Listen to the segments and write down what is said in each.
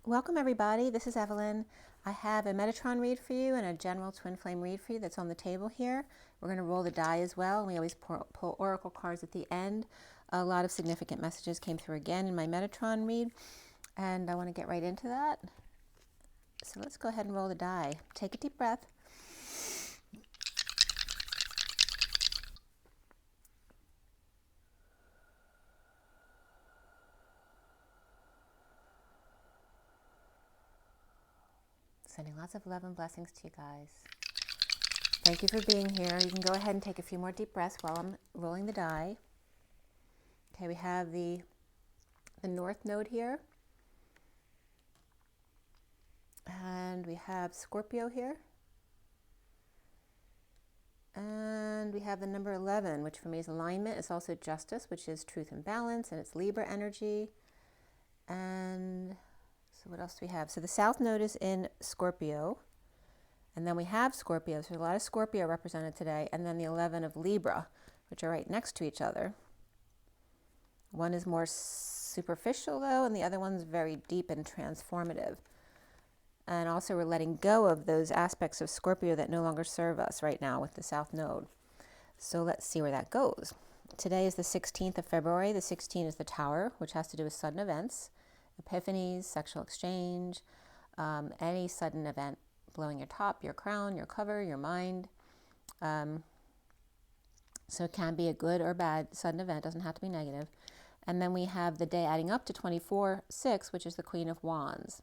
Welcome everybody, this is Evelyn. I have a Metatron read for you and a general twin flame read for you that's on the table here. We're going to roll the die as well. We always pull oracle cards at the end. A lot of significant messages came through again in my Metatron read, and I want to get right into that. So let's go ahead and roll the die. Take a deep breath. Sending lots of love and blessings to you guys. Thank you for being here. You can go ahead and take a few more deep breaths while I'm rolling the die. Okay, we have the North Node here. And we have Scorpio here. And we have the number 11, which for me is alignment. It's also justice, which is truth and balance, and it's Libra energy. And so what else do we have? So the South Node is in Scorpio. And then we have Scorpio. So there's a lot of Scorpio represented today. And then the 11 of Libra, which are right next to each other. One is more superficial, though, and the other one's very deep and transformative. And also we're letting go of those aspects of Scorpio that no longer serve us right now with the South Node. So let's see where that goes. Today is the 16th of February. The 16 is the Tower, which has to do with sudden events, epiphanies, sexual exchange, any sudden event, blowing your top, your crown, your cover, your mind. So it can be a good or bad sudden event, doesn't have to be negative. And then we have the day adding up to 24/6, which is the Queen of Wands.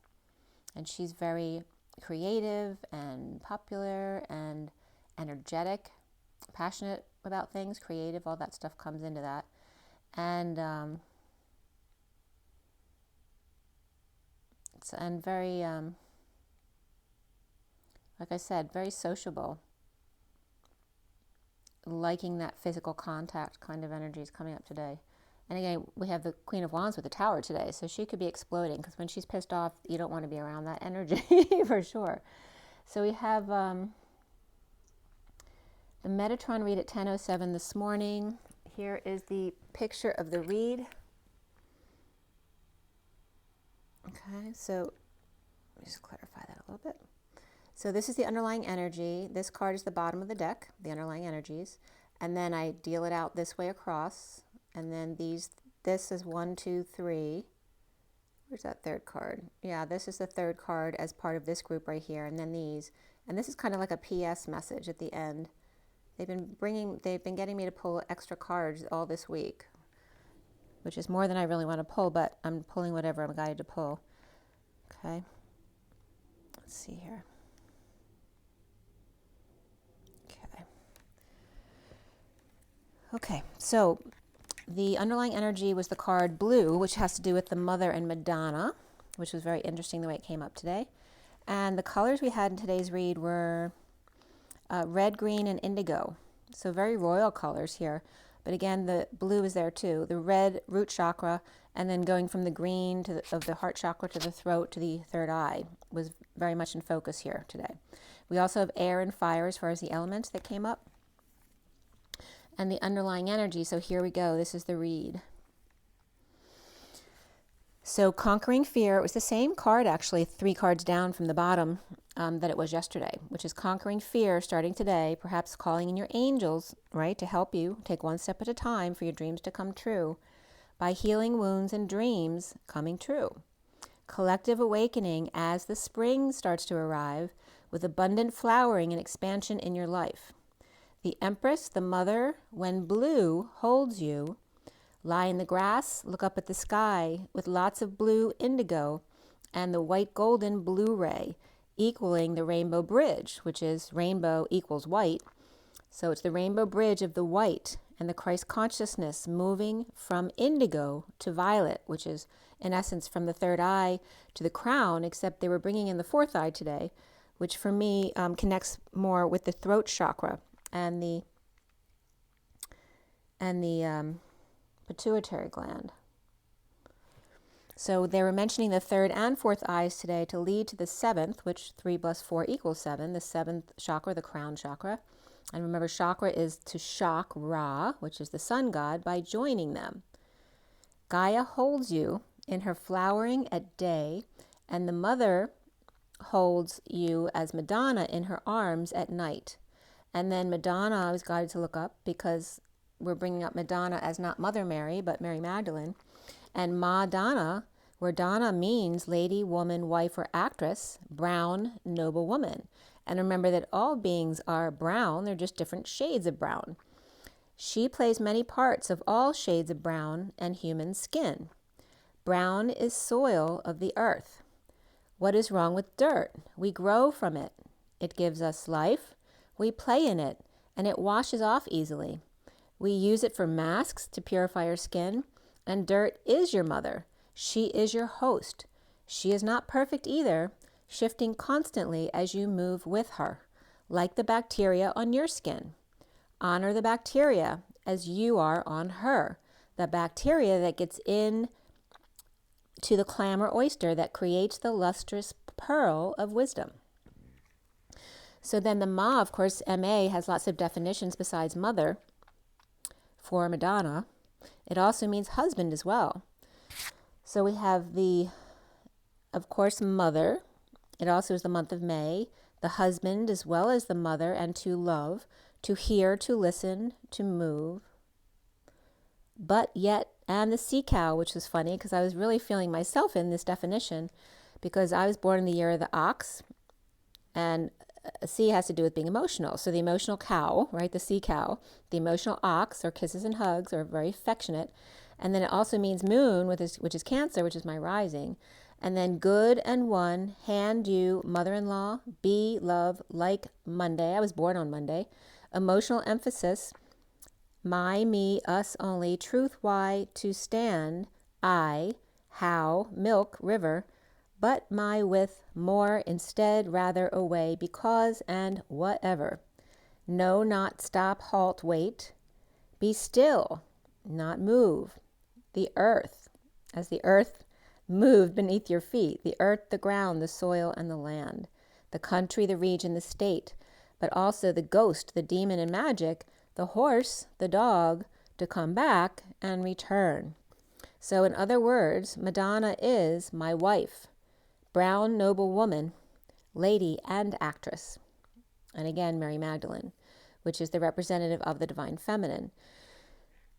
And she's very creative and popular and energetic, passionate about things, creative, all that stuff comes into that. And very, like I said, very sociable. Liking that physical contact kind of energy is coming up today. And again, we have the Queen of Wands with the Tower today, so she could be exploding, because when she's pissed off, you don't want to be around that energy for sure. So we have the Metatron read at 10:07 this morning. Here is the picture of the read. Okay, so let me just clarify that a little bit. So this is the underlying energy. This card is the bottom of the deck, the underlying energies. And then I deal it out this way across. And then this is 1, 2, 3. Where's that third card? Yeah, this is the third card as part of this group right here. And then these. And this is kind of like a PS message at the end. They've been getting me to pull extra cards all this week, which is more than I really want to pull, but I'm pulling whatever I'm guided to pull. Okay. Let's see here. Okay, so the underlying energy was the card blue, which has to do with the Mother and Madonna, which was very interesting the way it came up today. And the colors we had in today's read were red, green, and indigo. So very royal colors here. But again, the blue is there too. The red, root chakra, and then going from the green of the heart chakra to the throat to the third eye was very much in focus here today. We also have air and fire as far as the elements that came up. And the underlying energy, so here we go, this is the read. So conquering fear, it was the same card actually, 3 cards down from the bottom that it was yesterday, which is conquering fear starting today, perhaps calling in your angels, right, to help you take one step at a time for your dreams to come true, by healing wounds and dreams coming true. Collective awakening as the spring starts to arrive with abundant flowering and expansion in your life. The Empress, the Mother, when blue holds you, lie in the grass, look up at the sky with lots of blue indigo and the white golden blue ray equaling the rainbow bridge, which is rainbow equals white. So it's the rainbow bridge of the white and the Christ consciousness moving from indigo to violet, which is in essence from the third eye to the crown, except they were bringing in the fourth eye today, which for me connects more with the throat chakra and the pituitary gland. So they were mentioning the third and fourth eyes today to lead to the seventh, which 3 + 4 = 7, the seventh chakra, the crown chakra. And remember, chakra is to shock Ra, which is the sun god, by joining them. Gaia holds you in her flowering at day And the mother holds you as Madonna in her arms at night. And then Madonna, I was guided to look up because we're bringing up Madonna as not Mother Mary, but Mary Magdalene. And Madonna, where Donna means lady, woman, wife, or actress, brown, noble woman. And remember that all beings are brown, they're just different shades of brown. She plays many parts of all shades of brown and human skin. Brown is soil of the earth. What is wrong with dirt? We grow from it. It gives us life. We play in it, and it washes off easily. We use it for masks to purify our skin, and dirt is your mother. She is your host. She is not perfect either, shifting constantly as you move with her, like the bacteria on your skin. Honor the bacteria as you are on her, the bacteria that gets in to the clam or oyster that creates the lustrous pearl of wisdom. So then the Ma, of course, M-A, has lots of definitions besides mother for Madonna. It also means husband as well. So we have the, of course, mother. It also is the month of May. The husband as well as the mother, and to love, to hear, to listen, to move. But yet, and the sea cow, which was funny because I was really feeling myself in this definition because I was born in the year of the ox, and a sea has to do with being emotional. So the emotional cow, right, the sea cow, the emotional ox, or kisses and hugs, or very affectionate. And then it also means moon, which is Cancer, which is my rising. And then good and one, hand you, mother-in-law, be, love, like Monday. I was born on Monday. Emotional emphasis, my, me, us only, truth, why, to stand, I, how, milk, river, but my with, more, instead, rather, away, because, and whatever. No, not, stop, halt, wait. Be still, not move. The earth, as the earth moved beneath your feet, the earth, the ground, the soil, and the land, the country, the region, the state, but also the ghost, the demon, and magic, the horse, the dog, to come back and return. So in other words, Madonna is my wife, brown, noble woman, lady, and actress. And again, Mary Magdalene, which is the representative of the divine feminine.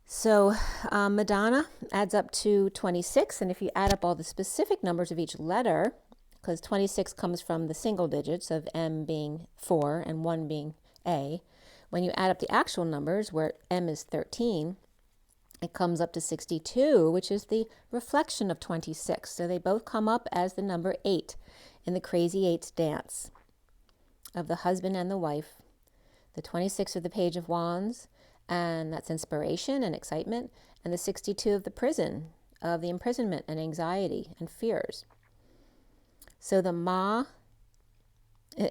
So Madonna adds up to 26, and if you add up all the specific numbers of each letter, because 26 comes from the single digits of M being 4 and 1 being A, when you add up the actual numbers, where M is 13, it comes up to 62, which is the reflection of 26. So they both come up as the number 8 in the Crazy Eights dance of the husband and the wife. The 26 of the Page of Wands, and that's inspiration and excitement, and the 62 of the prison, of the imprisonment and anxiety and fears. So the Ma,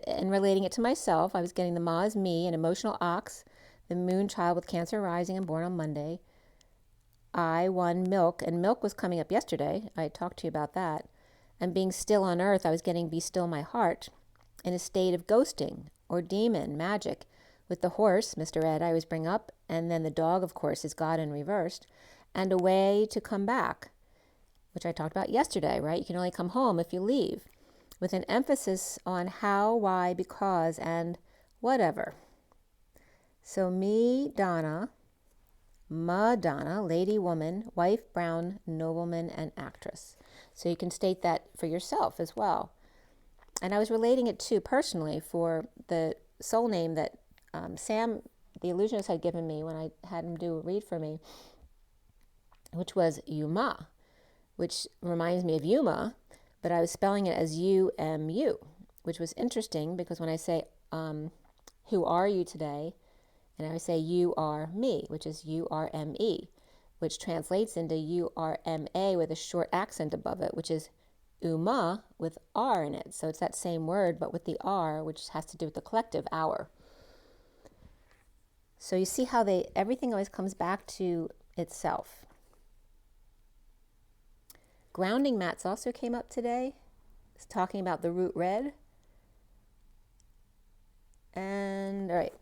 and relating it to myself, I was getting the Ma as me, an emotional ox, the moon child with Cancer rising and born on Monday. I, one, milk, and milk was coming up yesterday. I talked to you about that. And being still on earth, I was getting be still my heart, in a state of ghosting or demon, magic. With the horse, Mr. Ed, I always bring up, and then the dog, of course, is God in reversed, and a way to come back, which I talked about yesterday, right? You can only come home if you leave, with an emphasis on how, why, because, and whatever. So me, Donna, Madonna, lady, woman, wife, brown, nobleman, and actress. So you can state that for yourself as well. And I was relating it to, personally, for the soul name that Sam, the illusionist, had given me when I had him do a read for me, which was Yuma, which reminds me of Yuma, but I was spelling it as U-M-U, which was interesting because when I say, who are you today? And I would say, you are me, which is U-R-M-E, which translates into U-R-M-A with a short accent above it, which is Uma with R in it. So it's that same word, but with the R, which has to do with the collective, our. So you see how everything always comes back to itself. Grounding mats also came up today. It's talking about the root red. And all right.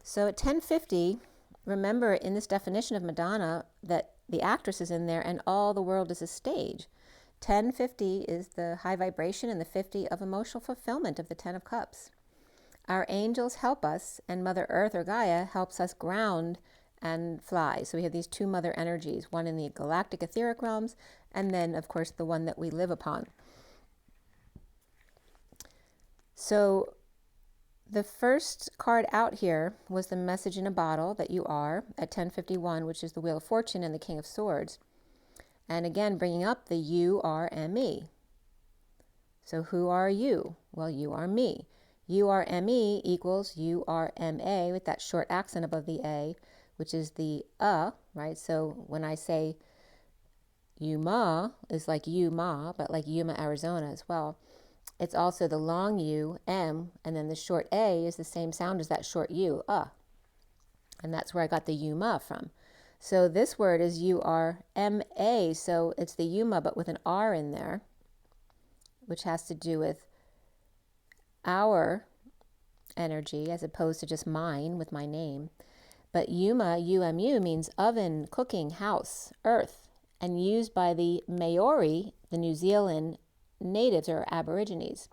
So at 10:50, remember in this definition of Madonna that the actress is in there and all the world is a stage. 1050 is the high vibration and the 50 of emotional fulfillment of the 10 of Cups. Our angels help us, and Mother Earth or Gaia helps us ground and fly. So we have these two mother energies, one in the galactic etheric realms, and then, of course, the one that we live upon. So the first card out here was the message in a bottle that you are at 1051, which is the Wheel of Fortune and the King of Swords. And again, bringing up the you are me. So who are you? Well, you are me. You are me equals you are ma with that short accent above the A, which is the right? So when I say Yuma is like Yuma, but like Yuma, Arizona as well. It's also the long U, M, and then the short A is the same sound as that short U, And that's where I got the Yuma from. So this word is U-R-M-A, so it's the Yuma, but with an R in there, which has to do with our energy as opposed to just mine with my name. But Yuma, U-M-U, means oven, cooking, house, earth, and used by the Maori, the New Zealand natives or aborigines.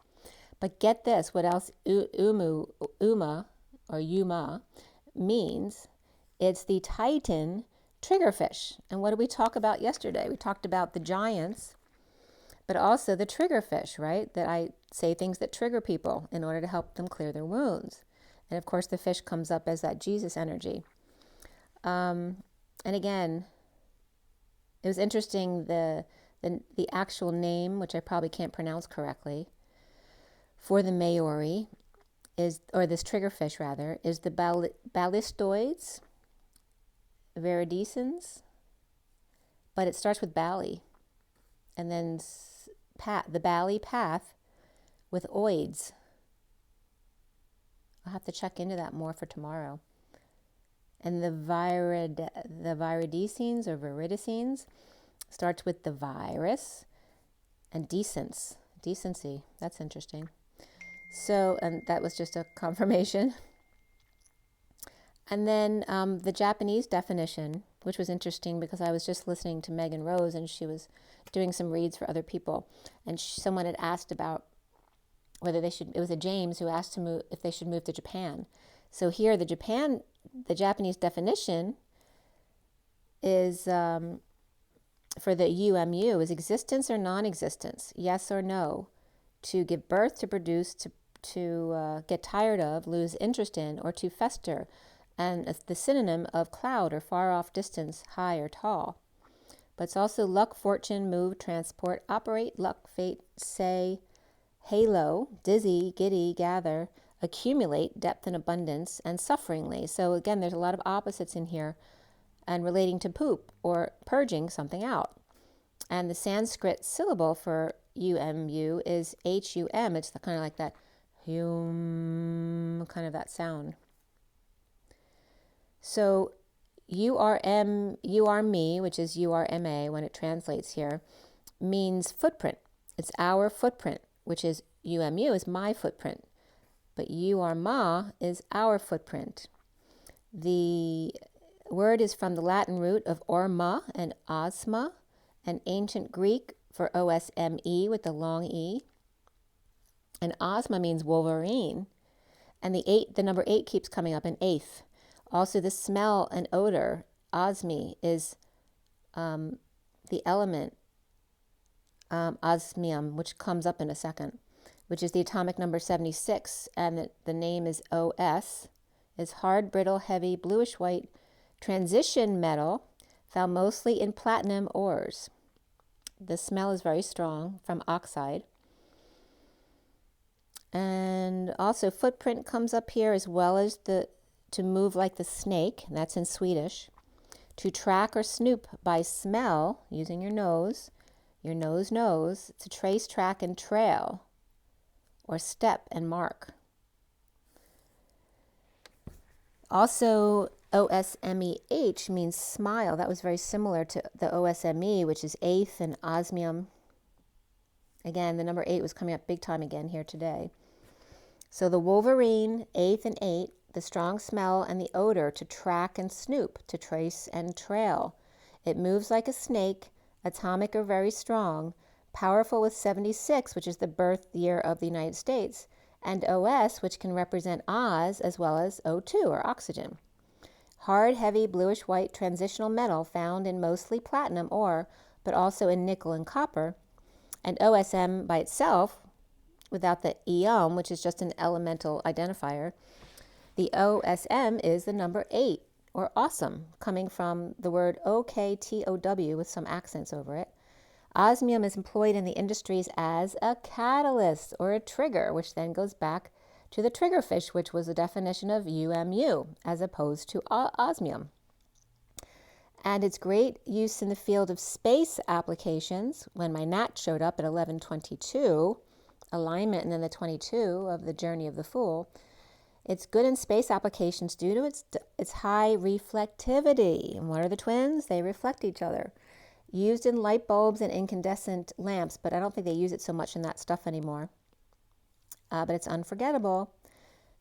But get this, what else Uma means? It's the Titan triggerfish. And what did we talk about yesterday? We talked about the giants, but also the triggerfish, right? That I say things that trigger people in order to help them clear their wounds. And of course the fish comes up as that Jesus energy. And again, it was interesting, the actual name, which I probably can't pronounce correctly, for the Maori is, or this triggerfish rather, is the ballistoids, viridescens, but it starts with bally, and then the bally path with oids. I'll have to check into that more for tomorrow. And the viridescens or viridescens starts with the virus and decency. That's interesting. So, and that was just a confirmation. And then the Japanese definition, which was interesting because I was just listening to Megan Rose and she was doing some reads for other people. And someone had asked about whether they should, it was a James who asked to move, if they should move to Japan. So here the Japanese definition is, for the UMU, is existence or non-existence, yes or no, to give birth, to produce, to get tired of, lose interest in, or to fester, and the synonym of cloud or far off distance, high or tall. But it's also luck, fortune, move, transport, operate, luck, fate, say, halo, dizzy, giddy, gather, accumulate, depth and abundance, and sufferingly. So again, there's a lot of opposites in here and relating to poop or purging something out. And the Sanskrit syllable for UMU is HUM. It's kind of like that hum, kind of that sound. So you are me, which is URMA when it translates here, means footprint. It's our footprint, which is UMU is my footprint. But you are ma is our footprint. The word is from the Latin root of orma and osma, and ancient Greek for OSME with the long E. And osma means Wolverine. And the number 8 keeps coming up in eighth. Also the smell and odor, osmi, is the element osmium, which comes up in a second, which is the atomic number 76, and the name is OS, is hard, brittle, heavy, bluish-white, transition metal, found mostly in platinum ores. The smell is very strong from oxide. And also footprint comes up here, as well as to move like the snake, and that's in Swedish. To track or snoop by smell, using your nose knows, to trace, track, and trail, or step and mark. Also, OSMEH means smile. That was very similar to the OSME, which is eighth and osmium. Again, the number 8 was coming up big time again here today. So the Wolverine, eighth and 8, the strong smell and the odor, to track and snoop, to trace and trail. It moves like a snake, atomic or very strong, powerful with 76, which is the birth year of the United States, and OS, which can represent Oz, as well as O2, or oxygen. Hard, heavy, bluish-white transitional metal found in mostly platinum ore, but also in nickel and copper. And OSM by itself, without the EOM, which is just an elemental identifier, the OSM is the number 8, or awesome, coming from the word OKTOW with some accents over it. Osmium is employed in the industries as a catalyst or a trigger, which then goes back to the triggerfish, which was a definition of UMU as opposed to osmium. And its great use in the field of space applications, when my Nat showed up at 1122, alignment and then the 22 of the Journey of the Fool, it's good in space applications due to its high reflectivity. And what are the twins? They reflect each other. Used in light bulbs and incandescent lamps, but I don't think they use it so much in that stuff anymore. But it's unforgettable.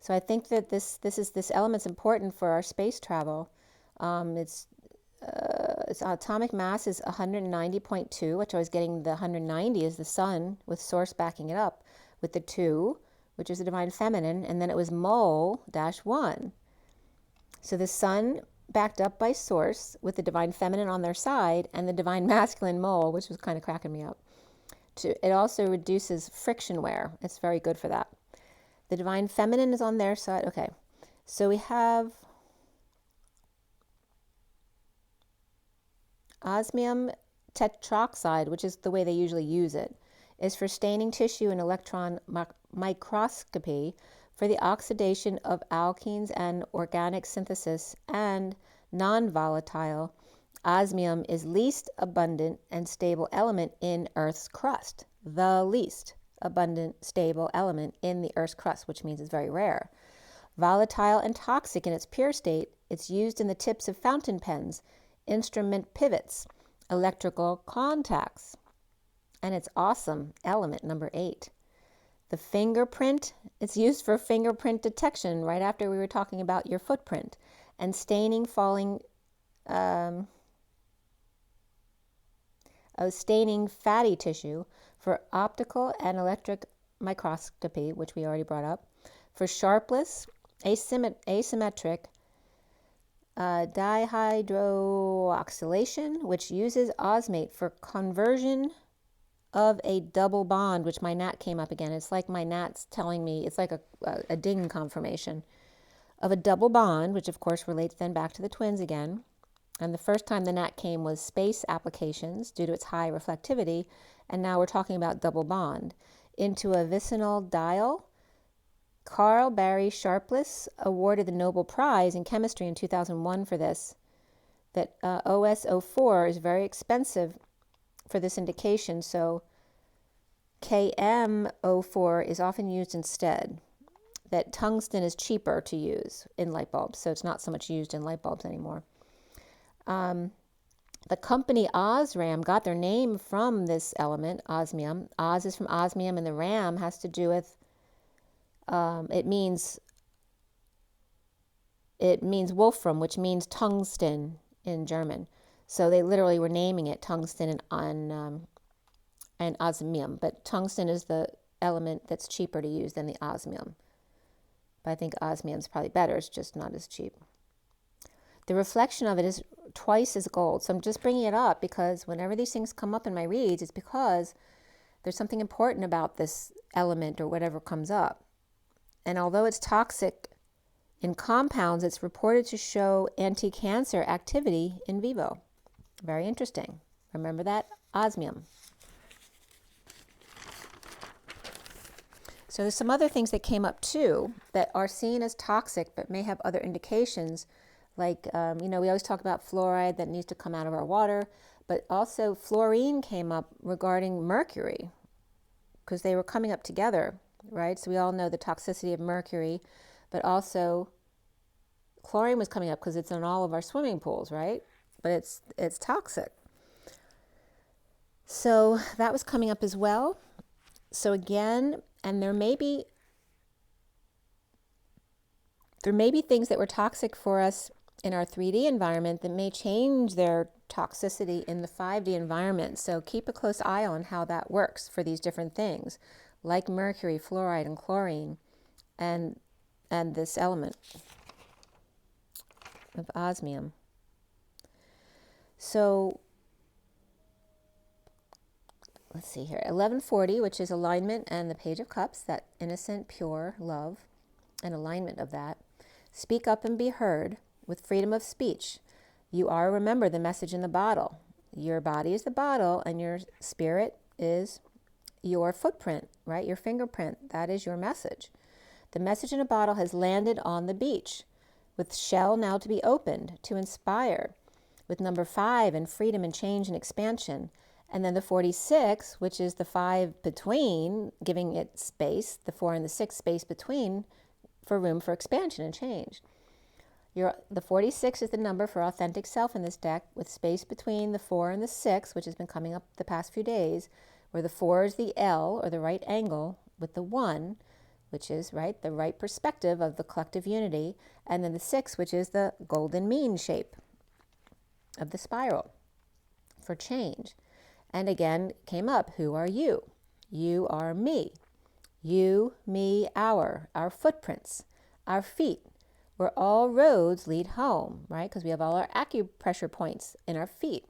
So I think that this element's important for our space travel. Its atomic mass is 190.2, which I was getting the 190 is the sun, with source backing it up, with the 2, which is the divine feminine, and then it was mole-1. So the sun backed up by source with the divine feminine on their side and the divine masculine mole, which was kind of cracking me up. It also reduces friction wear. It's very good for that. The divine feminine is on their side. Okay, so we have osmium tetroxide, which is the way they usually use it, is for staining tissue in electron microscopy for the oxidation of alkenes and organic synthesis, and non-volatile. Osmium is least abundant and stable element in Earth's crust. The least abundant stable element in the Earth's crust, which means it's very rare. Volatile and toxic in its pure state, it's used in the tips of fountain pens, instrument pivots, electrical contacts. And it's awesome element number 8. The fingerprint, it's used for fingerprint detection right after we were talking about your footprint, and staining staining fatty tissue for optical and electric microscopy, which we already brought up, for sharpless, asymmetric dihydroxylation, which uses osmate for conversion of a double bond, which my Nat came up again. It's like my Nat's telling me, it's like a ding confirmation of a double bond, which of course relates then back to the twins again. And the first time the Nat came was space applications due to its high reflectivity. And now we're talking about double bond into a vicinal dial. Carl Barry Sharpless awarded the Nobel Prize in Chemistry in 2001 for this. That OSO4 is very expensive for this indication, so KMO4 is often used instead. That tungsten is cheaper to use in light bulbs, so it's not so much used in light bulbs anymore. The company Osram got their name from this element, osmium. Oz is from osmium, and the ram has to do with, it means wolfram, which means tungsten in German. So they literally were naming it tungsten and osmium. But tungsten is the element that's cheaper to use than the osmium. But I think osmium is probably better. It's just not as cheap. The reflection of it is twice as gold. So I'm just bringing it up because whenever these things come up in my reads, it's because there's something important about this element or whatever comes up. And although it's toxic in compounds, it's reported to show anti-cancer activity in vivo. Very interesting. Remember that? Osmium. So there's some other things that came up too that are seen as toxic but may have other indications. Like, we always talk about fluoride that needs to come out of our water, but also fluorine came up regarding mercury because they were coming up together, right? So we all know the toxicity of mercury, but also chlorine was coming up because it's in all of our swimming pools, right? But it's toxic. So that was coming up as well. So again, and there may be things that were toxic for us in our 3D environment that may change their toxicity in the 5D environment. So keep a close eye on how that works for these different things, like mercury, fluoride, and chlorine, and this element of osmium. So let's see here, 1140, which is alignment and the Page of Cups, that innocent, pure love and alignment of that. Speak up and be heard with freedom of speech. You are, remember, the message in the bottle. Your body is the bottle and your spirit is your footprint, right? Your fingerprint. That is your message. The message in a bottle has landed on the beach, with shell now to be opened to inspire, with number 5 and freedom and change and expansion. And then the 46, which is the 5 between, giving it space, the 4 and the 6 space between, for room for expansion and change. The 46 is the number for authentic self in this deck, with space between the 4 and the 6, which has been coming up the past few days, where the 4 is the L, or the right angle, with the 1, which is right, the right perspective of the collective unity, and then the 6, which is the golden mean shape of the spiral for change. And again, came up, who are you? You are me. You, me, our footprints, our feet, where all roads lead home, right? Because we have all our acupressure points in our feet.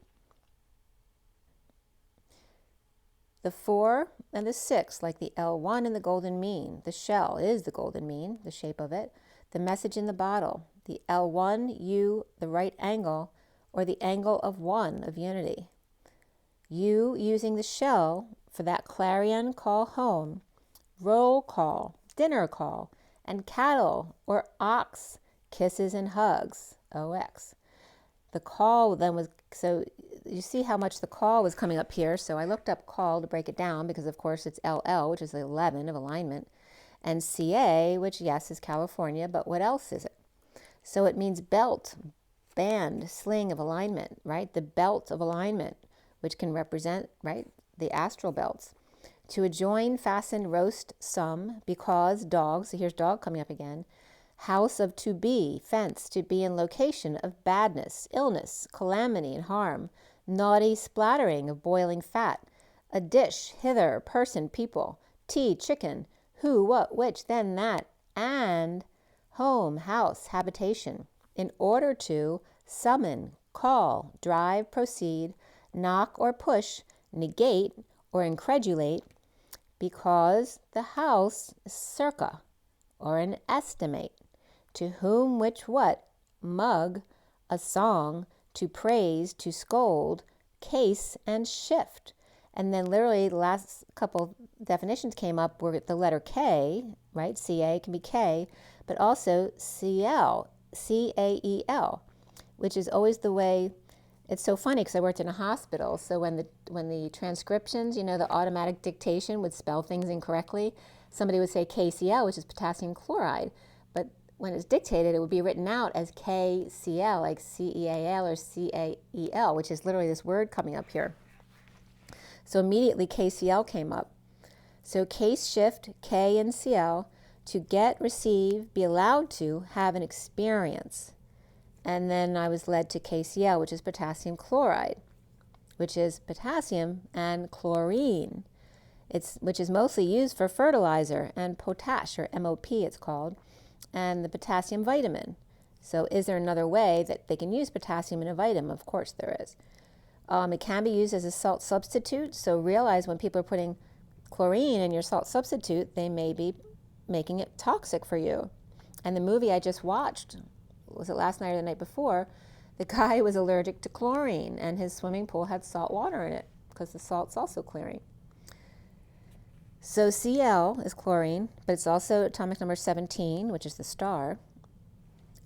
The 4 and the 6, like the L1 and the golden mean. The shell is the golden mean, the shape of it. The message in the bottle, the L1, you, the right angle, or the angle of 1 of unity. You using the shell for that clarion call home, roll call, dinner call, and cattle or ox, kisses and hugs, OX. The call then was, so you see how much the call was coming up here. So I looked up call to break it down because, of course, it's LL, which is the 11 of alignment, and CA, which, yes, is California, but what else is it? So it means belt, band, sling of alignment, right? The belt of alignment, which can represent, right, the astral belts. To adjoin, fasten, roast, some, because, dogs, so here's dog coming up again, house of to be, fence, to be in location of badness, illness, calamity, and harm, naughty splattering of boiling fat, a dish, hither, person, people, tea, chicken, who, what, which, then, that, and home, house, habitation, in order to summon, call, drive, proceed, knock or push, negate or incredulate, because the house is circa, or an estimate, to whom, which, what, mug, a song, to praise, to scold, case, and shift. And then literally the last couple definitions came up were the letter K, right? CA can be K, but also CL, CAEL, which is always the way. It's so funny because I worked in a hospital, so when the transcriptions, you know, the automatic dictation would spell things incorrectly, somebody would say KCl, which is potassium chloride, but when it's dictated, it would be written out as KCl, like CEAL or CAEL, which is literally this word coming up here. So immediately KCl came up. So case, shift, K and CL, to get, receive, be allowed to, have an experience. And then I was led to KCl, which is potassium chloride, which is potassium and chlorine, which is mostly used for fertilizer, and potash, or MOP it's called, and the potassium vitamin. So is there another way that they can use potassium in a vitamin? Of course there is. It can be used as a salt substitute, so realize when people are putting chlorine in your salt substitute, they may be making it toxic for you. And the movie I just watched, was it last night or the night before, the guy was allergic to chlorine and his swimming pool had salt water in it because the salt's also chlorine. So Cl is chlorine, but it's also atomic number 17, which is the star,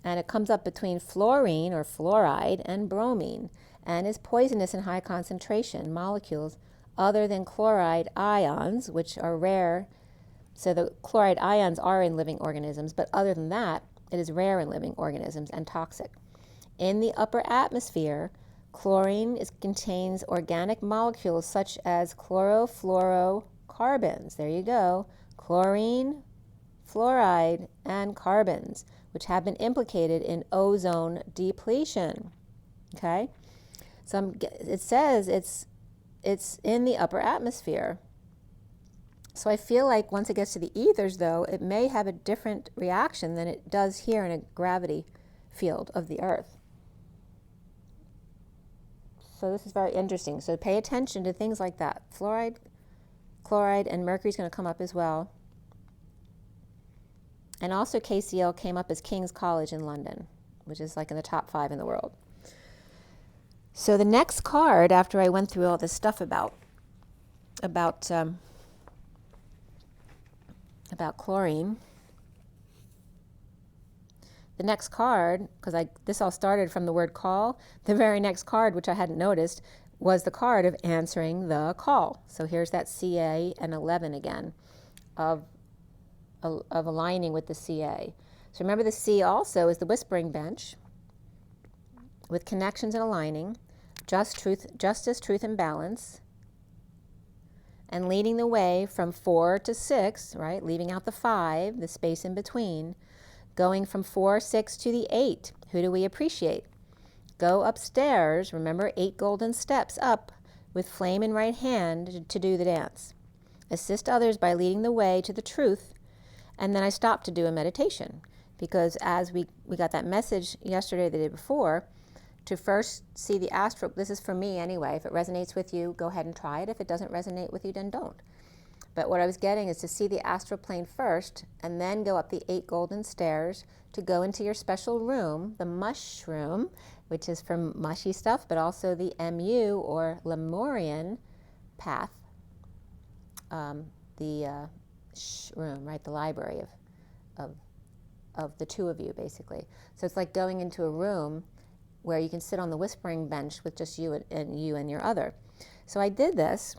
and it comes up between fluorine or fluoride and bromine, and is poisonous in high concentration molecules other than chloride ions, which are rare. So the chloride ions are in living organisms, but other than that, it is rare in living organisms and toxic. In the upper atmosphere, chlorine contains organic molecules such as chlorofluorocarbons. There you go. Chlorine, fluoride, and carbons, which have been implicated in ozone depletion. Okay? So it says it's in the upper atmosphere. So I feel like once it gets to the ethers, though, it may have a different reaction than it does here in a gravity field of the Earth. So this is very interesting. So pay attention to things like that. Fluoride, chloride, and mercury is going to come up as well. And also KCl came up as King's College in London, which is like in the top 5 in the world. So the next card, after I went through all this stuff about chlorine, the next card, because this all started from the word call, the very next card, which I hadn't noticed, was the card of answering the call. So here's that CA and 11 again, of aligning with the CA. So remember, the C also is the whispering bench, with connections and aligning, justice, truth, and balance, and leading the way from 4 to 6, right? Leaving out the 5, the space in between, going from 4, 6 to the 8. Who do we appreciate? Go upstairs, remember 8 golden steps up, with flame in right hand to do the dance. Assist others by leading the way to the truth. And then I stopped to do a meditation, because as we got that message yesterday, the day before, to first see the astral. This is for me anyway. If it resonates with you, go ahead and try it. If it doesn't resonate with you, then don't. But what I was getting is to see the astral plane first, and then go up the 8 golden stairs to go into your special room, the mushroom, which is for mushy stuff, but also the MU or Lemurian path, the room, right? The library of the 2 of you, basically. So it's like going into a room where you can sit on the whispering bench with just you and your other. So I did this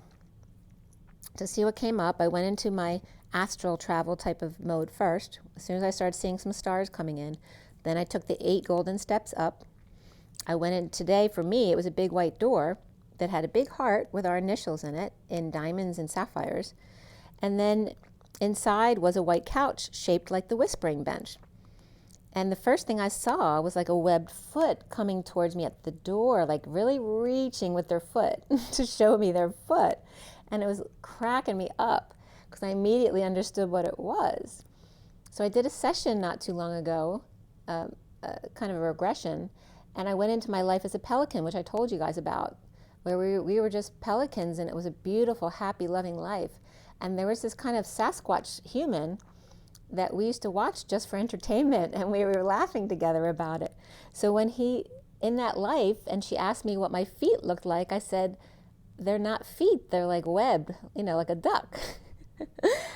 to see what came up. I went into my astral travel type of mode first. As soon as I started seeing some stars coming in, then I took the 8 golden steps up. I went in today. For me, it was a big white door that had a big heart with our initials in it, in diamonds and sapphires. And then inside was a white couch shaped like the whispering bench. And the first thing I saw was like a webbed foot coming towards me at the door, like really reaching with their foot to show me their foot. And it was cracking me up because I immediately understood what it was. So I did a session not too long ago, kind of a regression, and I went into my life as a pelican, which I told you guys about, where we were just pelicans, and it was a beautiful, happy, loving life. And there was this kind of Sasquatch human that we used to watch just for entertainment, and we were laughing together about it. So when in that life, and she asked me what my feet looked like, I said, they're not feet, they're like webbed, like a duck.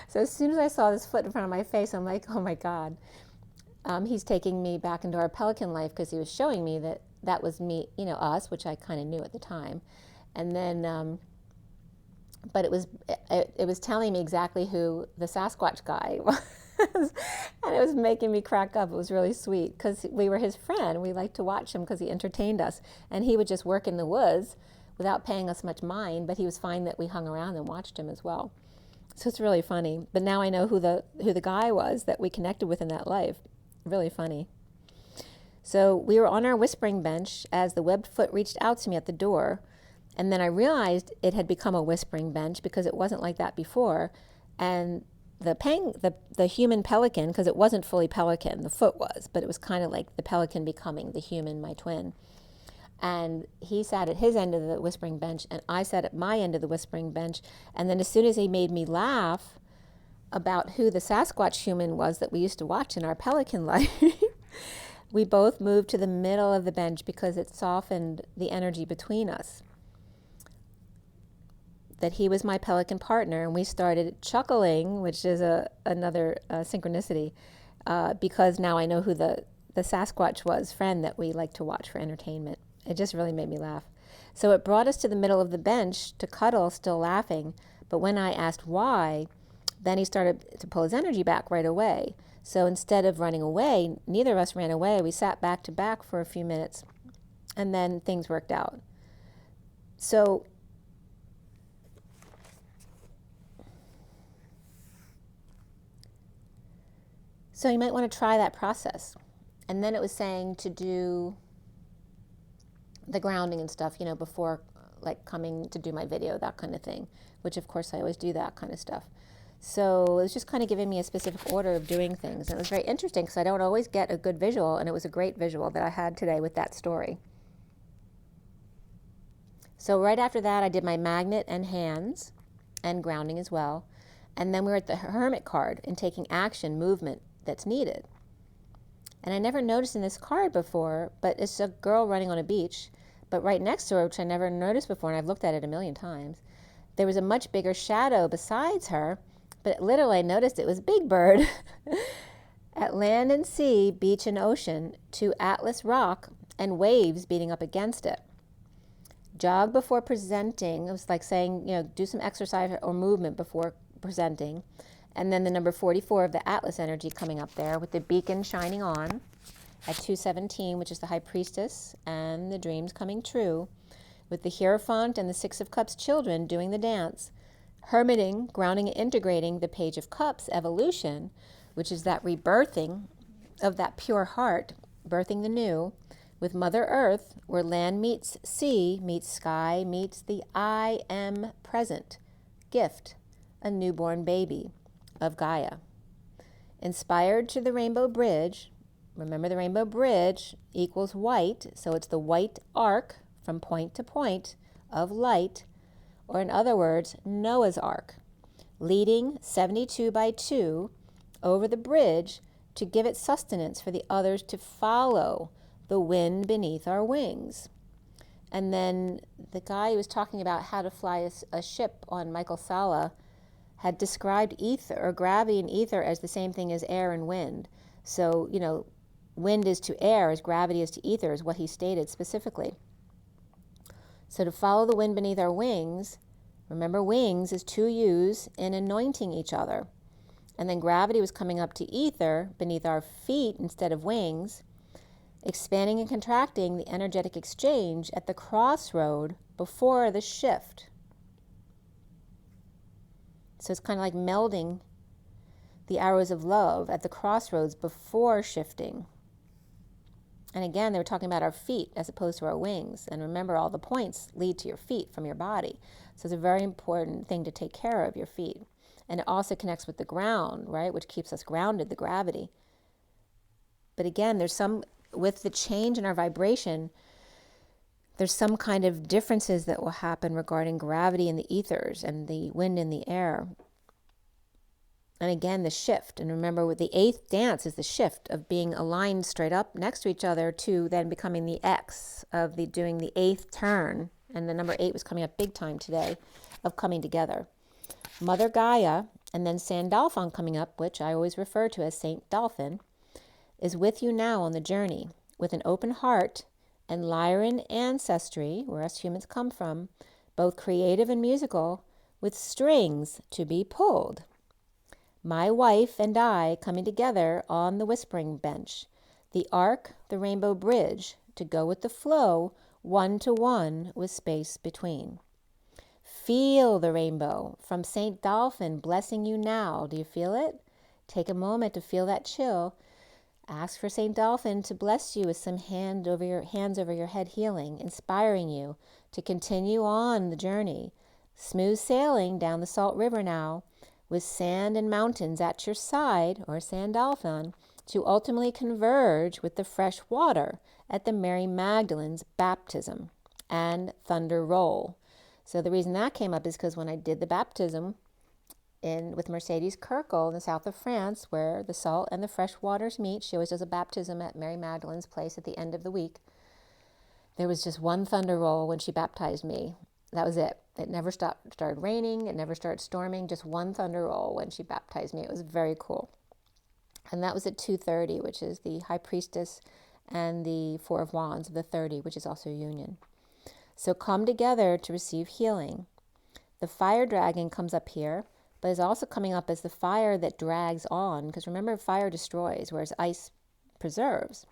So as soon as I saw this foot in front of my face, I'm like, oh my God. He's taking me back into our pelican life, because he was showing me that was me, us, which I kind of knew at the time. And then, but it was telling me exactly who the Sasquatch guy was. And it was making me crack up. It was really sweet, because we were his friend. We liked to watch him because he entertained us. And he would just work in the woods without paying us much mind, but he was fine that we hung around and watched him as well. So it's really funny. But now I know who the guy was that we connected with in that life. Really funny. So we were on our whispering bench as the webbed foot reached out to me at the door. And then I realized it had become a whispering bench, because it wasn't like that before. And the human pelican, because it wasn't fully pelican, the foot was, but it was kind of like the pelican becoming the human, my twin. And he sat at his end of the whispering bench, and I sat at my end of the whispering bench. And then as soon as he made me laugh about who the Sasquatch human was that we used to watch in our pelican life, we both moved to the middle of the bench, because it softened the energy between us. That he was my pelican partner, and we started chuckling, which is another synchronicity, because now I know who the Sasquatch was, friend that we like to watch for entertainment. It just really made me laugh. So it brought us to the middle of the bench to cuddle, still laughing. But when I asked why, then he started to pull his energy back right away. So instead of running away, neither of us ran away. We sat back to back for a few minutes, and then things worked out. So you might want to try that process. And then it was saying to do the grounding and stuff, before like coming to do my video, that kind of thing, which of course I always do that kind of stuff. So it was just kind of giving me a specific order of doing things. And it was very interesting because I don't always get a good visual, and it was a great visual that I had today with that story. So right after that, I did my magnet and hands and grounding as well. And then we were at the Hermit card and taking action, movement that's needed. And I never noticed in this card before, but it's a girl running on a beach. But right next to her, which I never noticed before, and I've looked at it a million times, there was a much bigger shadow besides her. But literally I noticed it was Big Bird. At land and sea, beach and ocean, to Atlas rock and waves beating up against it. Jog before presenting. It was like saying, do some exercise or movement before presenting. And then the number 44 of the Atlas energy coming up there with the beacon shining on at 217, which is the High Priestess and the dreams coming true, with the Hierophant and the Six of Cups children doing the dance, hermiting, grounding, and integrating the Page of Cups evolution, which is that rebirthing of that pure heart, birthing the new, with Mother Earth, where land meets sea, meets sky, meets the I am present gift, a newborn baby of Gaia. Inspired to the Rainbow Bridge, remember the Rainbow Bridge equals white, so it's the white arc from point to point of light, or in other words, Noah's Ark, leading 72 by 2 over the bridge to give it sustenance for the others to follow the wind beneath our wings. And then the guy who was talking about how to fly a ship on Michael Sala had described ether or gravity and ether as the same thing as air and wind. So, wind is to air as gravity is to ether is what he stated specifically. So to follow the wind beneath our wings, remember wings is two U's in anointing each other. And then gravity was coming up to ether beneath our feet instead of wings, expanding and contracting the energetic exchange at the crossroad before the shift. So it's kind of like melding the arrows of love at the crossroads before shifting. And again, they were talking about our feet as opposed to our wings. And remember, all the points lead to your feet from your body. So it's a very important thing to take care of, your feet. And it also connects with the ground, right, which keeps us grounded, the gravity. But again, with the change in our vibration, there's some kind of differences that will happen regarding gravity in the ethers and the wind in the air. And again, the shift. And remember, with the 8th dance is the shift of being aligned straight up next to each other to then becoming the X of doing the 8th turn. And the number 8 was coming up big time today of coming together. Mother Gaia, and then Sandalphon coming up, which I always refer to as Saint Dolphin, is with you now on the journey with an open heart and Lyran ancestry, where us humans come from, both creative and musical, with strings to be pulled. My wife and I coming together on the whispering bench, the arc, the rainbow bridge, to go with the flow, 1-to-1 with space between. Feel the rainbow from Saint Dolphin blessing you now. Do you feel it? Take a moment to feel that chill. Ask for Saint Dolphin to bless you with some hands over your head healing, inspiring you to continue on the journey. Smooth sailing down the Salt River now, with sand and mountains at your side, or Sandalphon, to ultimately converge with the fresh water at the Mary Magdalene's baptism and thunder roll. So the reason that came up is because when I did the baptism with Mercedes Kirkle in the south of France, where the salt and the fresh waters meet, she always does a baptism at Mary Magdalene's place at the end of the week. There was just one thunder roll when she baptized me. That was it. It never started raining. It never started storming. Just one thunder roll when she baptized me. It was very cool. And that was at 2:30, which is the High Priestess and the Four of Wands of the 30, which is also union. So come together to receive healing. The fire dragon comes up here, but is also coming up as the fire that drags on. Because remember, fire destroys, whereas ice preserves.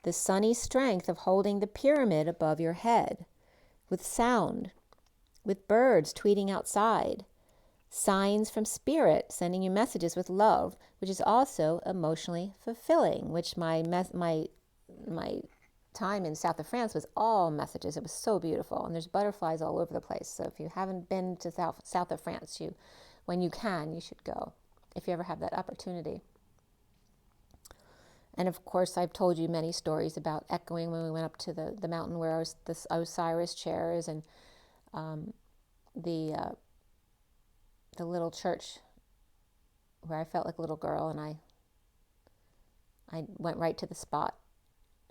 The sunny strength of holding the pyramid above your head. With sound, with birds tweeting outside, signs from spirit sending you messages with love, which is also emotionally fulfilling, which my time in south of France was all messages. It was so beautiful, and there's butterflies all over the place. So if you haven't been to south of France, when you can, you should go, if you ever have that opportunity. And of course, I've told you many stories about echoing when we went up to the mountain where the Osiris chairs, and the little church where I felt like a little girl, and I went right to the spot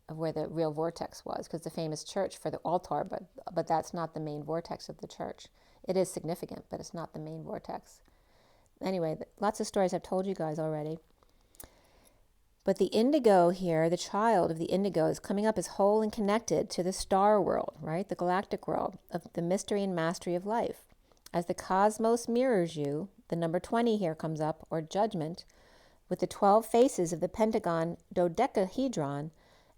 of where the real vortex was, because the famous church for the altar, but that's not the main vortex of the church. It is significant, but it's not the main vortex. Anyway, lots of stories I've told you guys already. But the indigo here, the child of the indigo, is coming up as whole and connected to the star world, right? The galactic world of the mystery and mastery of life. As the cosmos mirrors you, the number 20 here comes up, or judgment, with the 12 faces of the pentagon dodecahedron,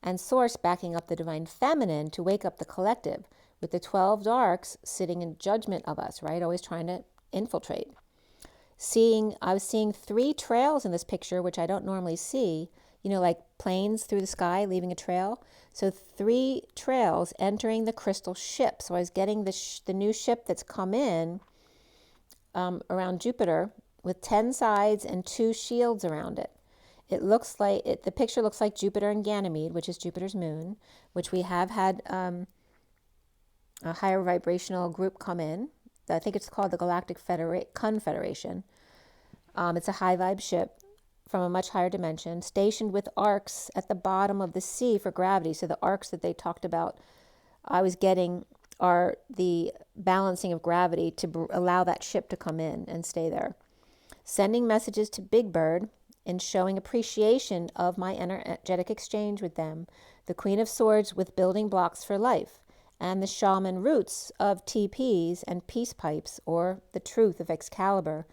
and source backing up the divine feminine to wake up the collective, with the 12 darks sitting in judgment of us, right? Always trying to infiltrate. I was seeing 3 trails in this picture, which I don't normally see, like planes through the sky leaving a trail. So 3 trails entering the crystal ship. So I was getting the new ship that's come in around Jupiter with 10 sides and 2 shields around it. It looks like the picture looks like Jupiter and Ganymede, which is Jupiter's moon, which we have had a higher vibrational group come in. I think it's called the Galactic Confederation. It's a high vibe ship from a much higher dimension, stationed with arcs at the bottom of the sea for gravity. So the arcs that they talked about, I was getting, are the balancing of gravity to allow that ship to come in and stay there. Sending messages to Big Bird and showing appreciation of my energetic exchange with them. The Queen of Swords with building blocks for life, and the shaman roots of TPs and peace pipes, or the truth of Excalibur,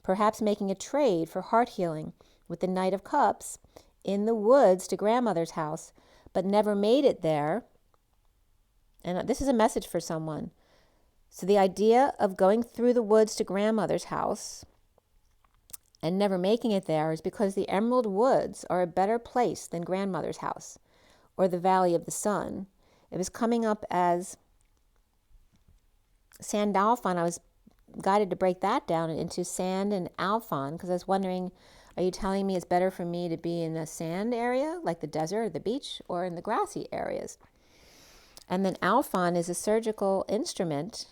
perhaps making a trade for heart healing with the Knight of Cups in the woods to grandmother's house, but never made it there. And this is a message for someone. So the idea of going through the woods to grandmother's house and never making it there is because the Emerald Woods are a better place than grandmother's house or the Valley of the Sun. It was coming up as Sandalphon. I was guided to break that down into sand and Alphon, because I was wondering, are you telling me it's better for me to be in the sand area, like the desert or the beach, or in the grassy areas? And then Alphon is a surgical instrument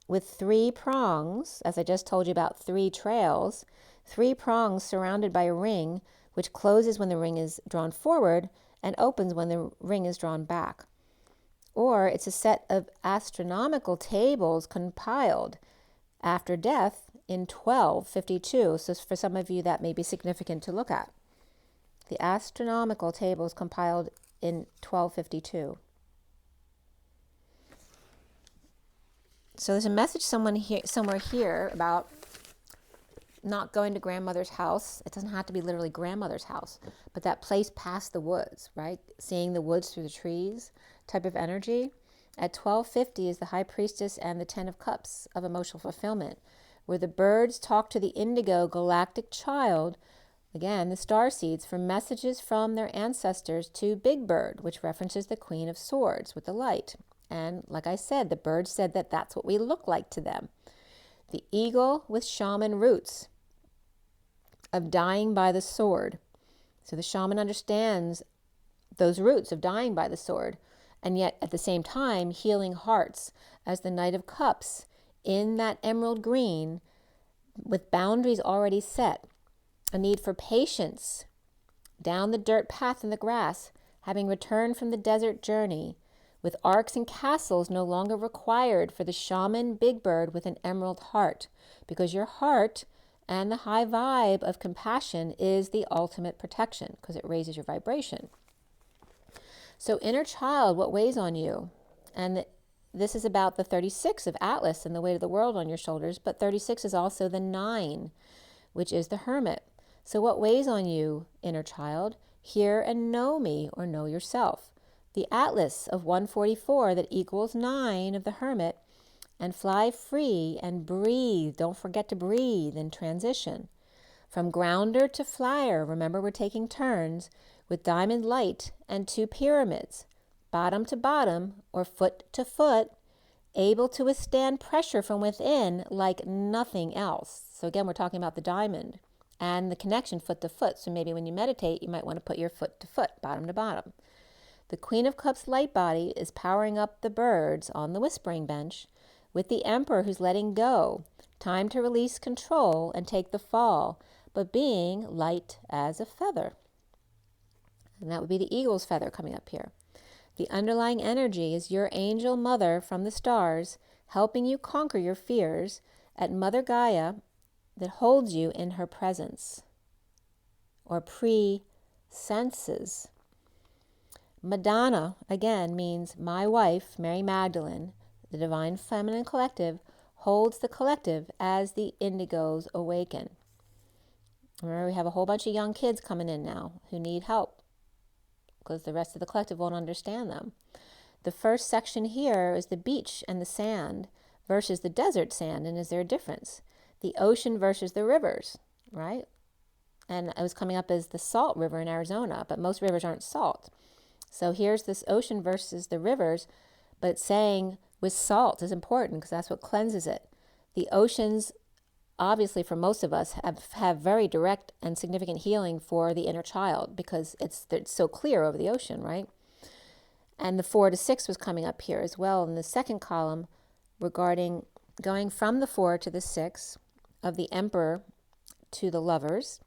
with 3 prongs, as I just told you about 3 trails, 3 prongs surrounded by a ring, which closes when the ring is drawn forward and opens when the ring is drawn back. Or it's a set of astronomical tables compiled after death in 1252. So for some of you, that may be significant to look at. The astronomical tables compiled in 1252. So there's a message somewhere here about not going to grandmother's house. It doesn't have to be literally grandmother's house, but that place past the woods, right? Seeing the woods through the trees type of energy. At 1250 is the High Priestess and the 10 of Cups of emotional fulfillment, where the birds talk to the indigo galactic child, again, the starseeds, for messages from their ancestors to Big Bird, which references the Queen of Swords with the light. And like I said, the birds said that that's what we look like to them. The eagle with shaman roots of dying by the sword. So the shaman understands those roots of dying by the sword, and yet at the same time healing hearts as the Knight of Cups in that emerald green with boundaries already set. A need for patience down the dirt path in the grass, having returned from the desert journey, with arcs and castles no longer required for the shaman Big Bird with an emerald heart, because your heart and the high vibe of compassion is the ultimate protection, because it raises your vibration. So inner child, what weighs on you? And this is about the 36 of Atlas and the weight of the world on your shoulders, but 36 is also the 9, which is the Hermit. So what weighs on you, inner child? Hear and know me, or know yourself. The Atlas of 144 that equals 9 of the Hermit and fly free and breathe. Don't forget to breathe in transition. From grounder to flyer, remember we're taking turns with diamond light and 2 pyramids, bottom to bottom or foot to foot, able to withstand pressure from within like nothing else. So again, we're talking about the diamond and the connection foot to foot. So maybe when you meditate, you might want to put your foot to foot, bottom to bottom. The Queen of Cups light body is powering up the birds on the whispering bench with the Emperor who's letting go. Time to release control and take the fall, but being light as a feather. And that would be the eagle's feather coming up here. The underlying energy is your angel mother from the stars, helping you conquer your fears at Mother Gaia that holds you in her presence, or pre-senses. Madonna, again, means my wife, Mary Magdalene, the Divine Feminine Collective, holds the collective as the indigos awaken. Remember, we have a whole bunch of young kids coming in now who need help because the rest of the collective won't understand them. The first section here is the beach and the sand versus the desert sand, and is there a difference? The ocean versus the rivers, right? And it was coming up as the salt river in Arizona, but most rivers aren't salt. So here's this ocean versus the rivers, but it's saying with salt is important because that's what cleanses it. The oceans, obviously for most of us, have very direct and significant healing for the inner child because it's so clear over the ocean, right? And the 4 to 6 was coming up here as well in the second column regarding going from the 4 to the 6 of the Emperor to the lovers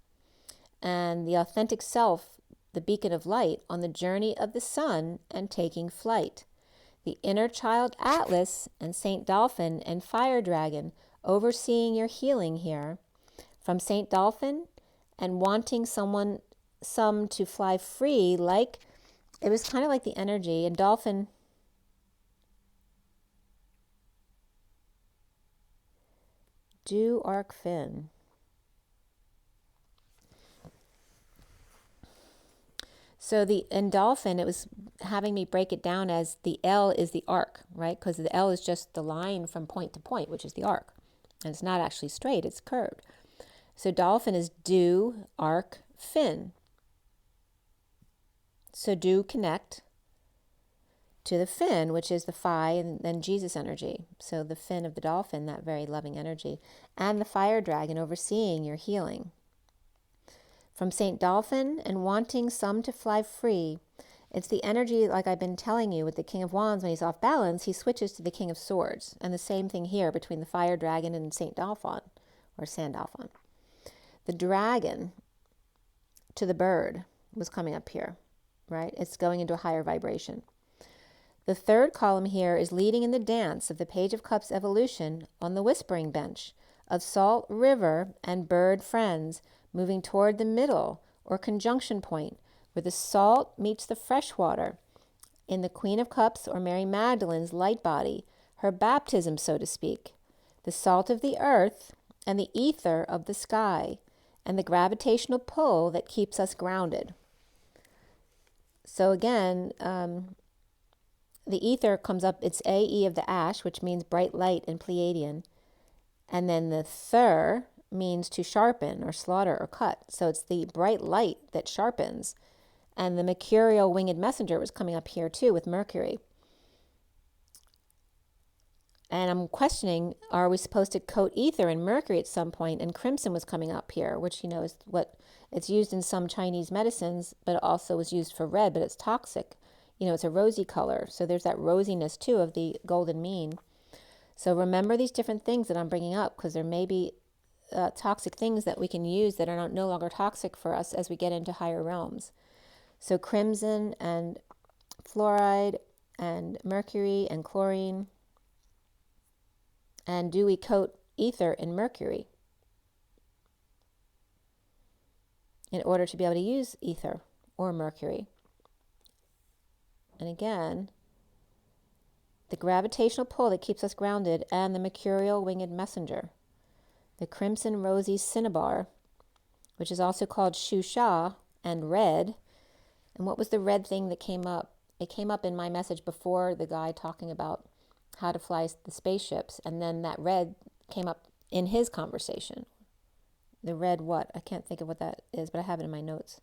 and the authentic self, the beacon of light on the journey of the sun and taking flight. The inner child Atlas and Saint Dolphin and Fire Dragon overseeing your healing here. From Saint Dolphin and wanting some to fly free, like it was kind of like the energy, and Dolphin do arc fin. So in Dolphin, it was having me break it down as the L is the arc, right? Because the L is just the line from point to point, which is the arc. And it's not actually straight, it's curved. So Dolphin is do, arc, fin. So do connect to the fin, which is the Phi and then Jesus energy. So the fin of the dolphin, that very loving energy. And the fire dragon overseeing your healing. From Saint Dolphin and wanting some to fly free, it's the energy, like I've been telling you, with the King of Wands, when he's off balance, he switches to the King of Swords. And the same thing here between the fire dragon and Saint Dolphin, or Sandalphon. The dragon to the bird was coming up here, right? It's going into a higher vibration. The third column here is leading in the dance of the Page of Cups evolution on the whispering bench of salt river and bird friends, moving toward the middle or conjunction point where the salt meets the fresh water in the Queen of Cups or Mary Magdalene's light body, her baptism, so to speak, the salt of the earth and the ether of the sky, and the gravitational pull that keeps us grounded. So again, the ether comes up, it's AE of the ash, which means bright light in Pleiadian, and then the thur means to sharpen or slaughter or cut. So it's the bright light that sharpens. And the mercurial winged messenger was coming up here too with Mercury. And I'm questioning, are we supposed to coat ether in Mercury at some point? And crimson was coming up here, which, you know, is what it's used in some Chinese medicines, but it also was used for red, but it's toxic. You know, it's a rosy color. So there's that rosiness too of the golden mean. So remember these different things that I'm bringing up, because there may be toxic things that we can use that are no longer toxic for us as we get into higher realms. So crimson and fluoride and mercury and chlorine. And do we coat ether in mercury in order to be able to use ether or mercury? And again, the gravitational pull that keeps us grounded, and the mercurial winged messenger. The crimson rosy cinnabar, which is also called shusha, and red. And what was the red thing that came up? It came up in my message before, the guy talking about how to fly the spaceships. And then that red came up in his conversation. The red what? I can't think of what that is, but I have it in my notes.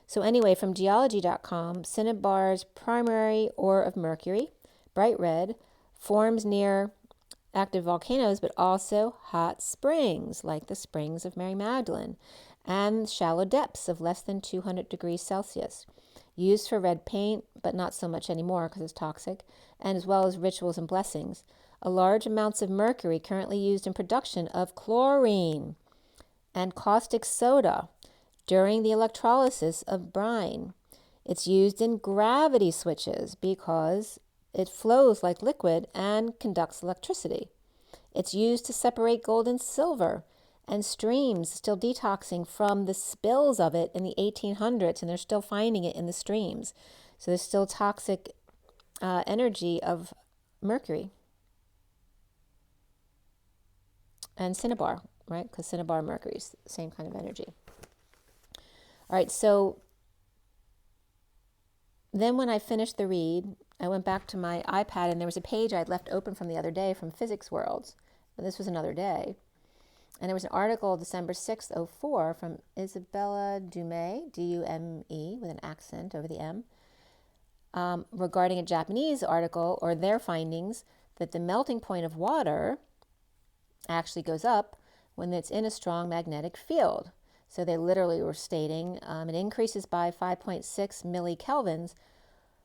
So anyway, from geology.com, cinnabar's primary ore of mercury, bright red, forms near active volcanoes, but also hot springs, like the springs of Mary Magdalene, and shallow depths of less than 200 degrees Celsius. Used for red paint, but not so much anymore because it's toxic, and as well as rituals and blessings. A large amounts of mercury currently used in production of chlorine and caustic soda during the electrolysis of brine. It's used in gravity switches because it flows like liquid and conducts electricity. It's used to separate gold and silver, and streams still detoxing from the spills of it in the 1800s, and they're still finding it in the streams. So there's still toxic energy of mercury. And cinnabar, right? Because cinnabar and mercury is the same kind of energy. All right, so then when I finished the read, I went back to my iPad, and there was a page I'd left open from the other day from Physics Worlds. And this was another day. And there was an article December 6th, 04 from Isabella Dume, D-U-M-E, with an accent over the M, regarding a Japanese article, or their findings, that the melting point of water actually goes up when it's in a strong magnetic field. So they literally were stating it increases by 5.6 millikelvins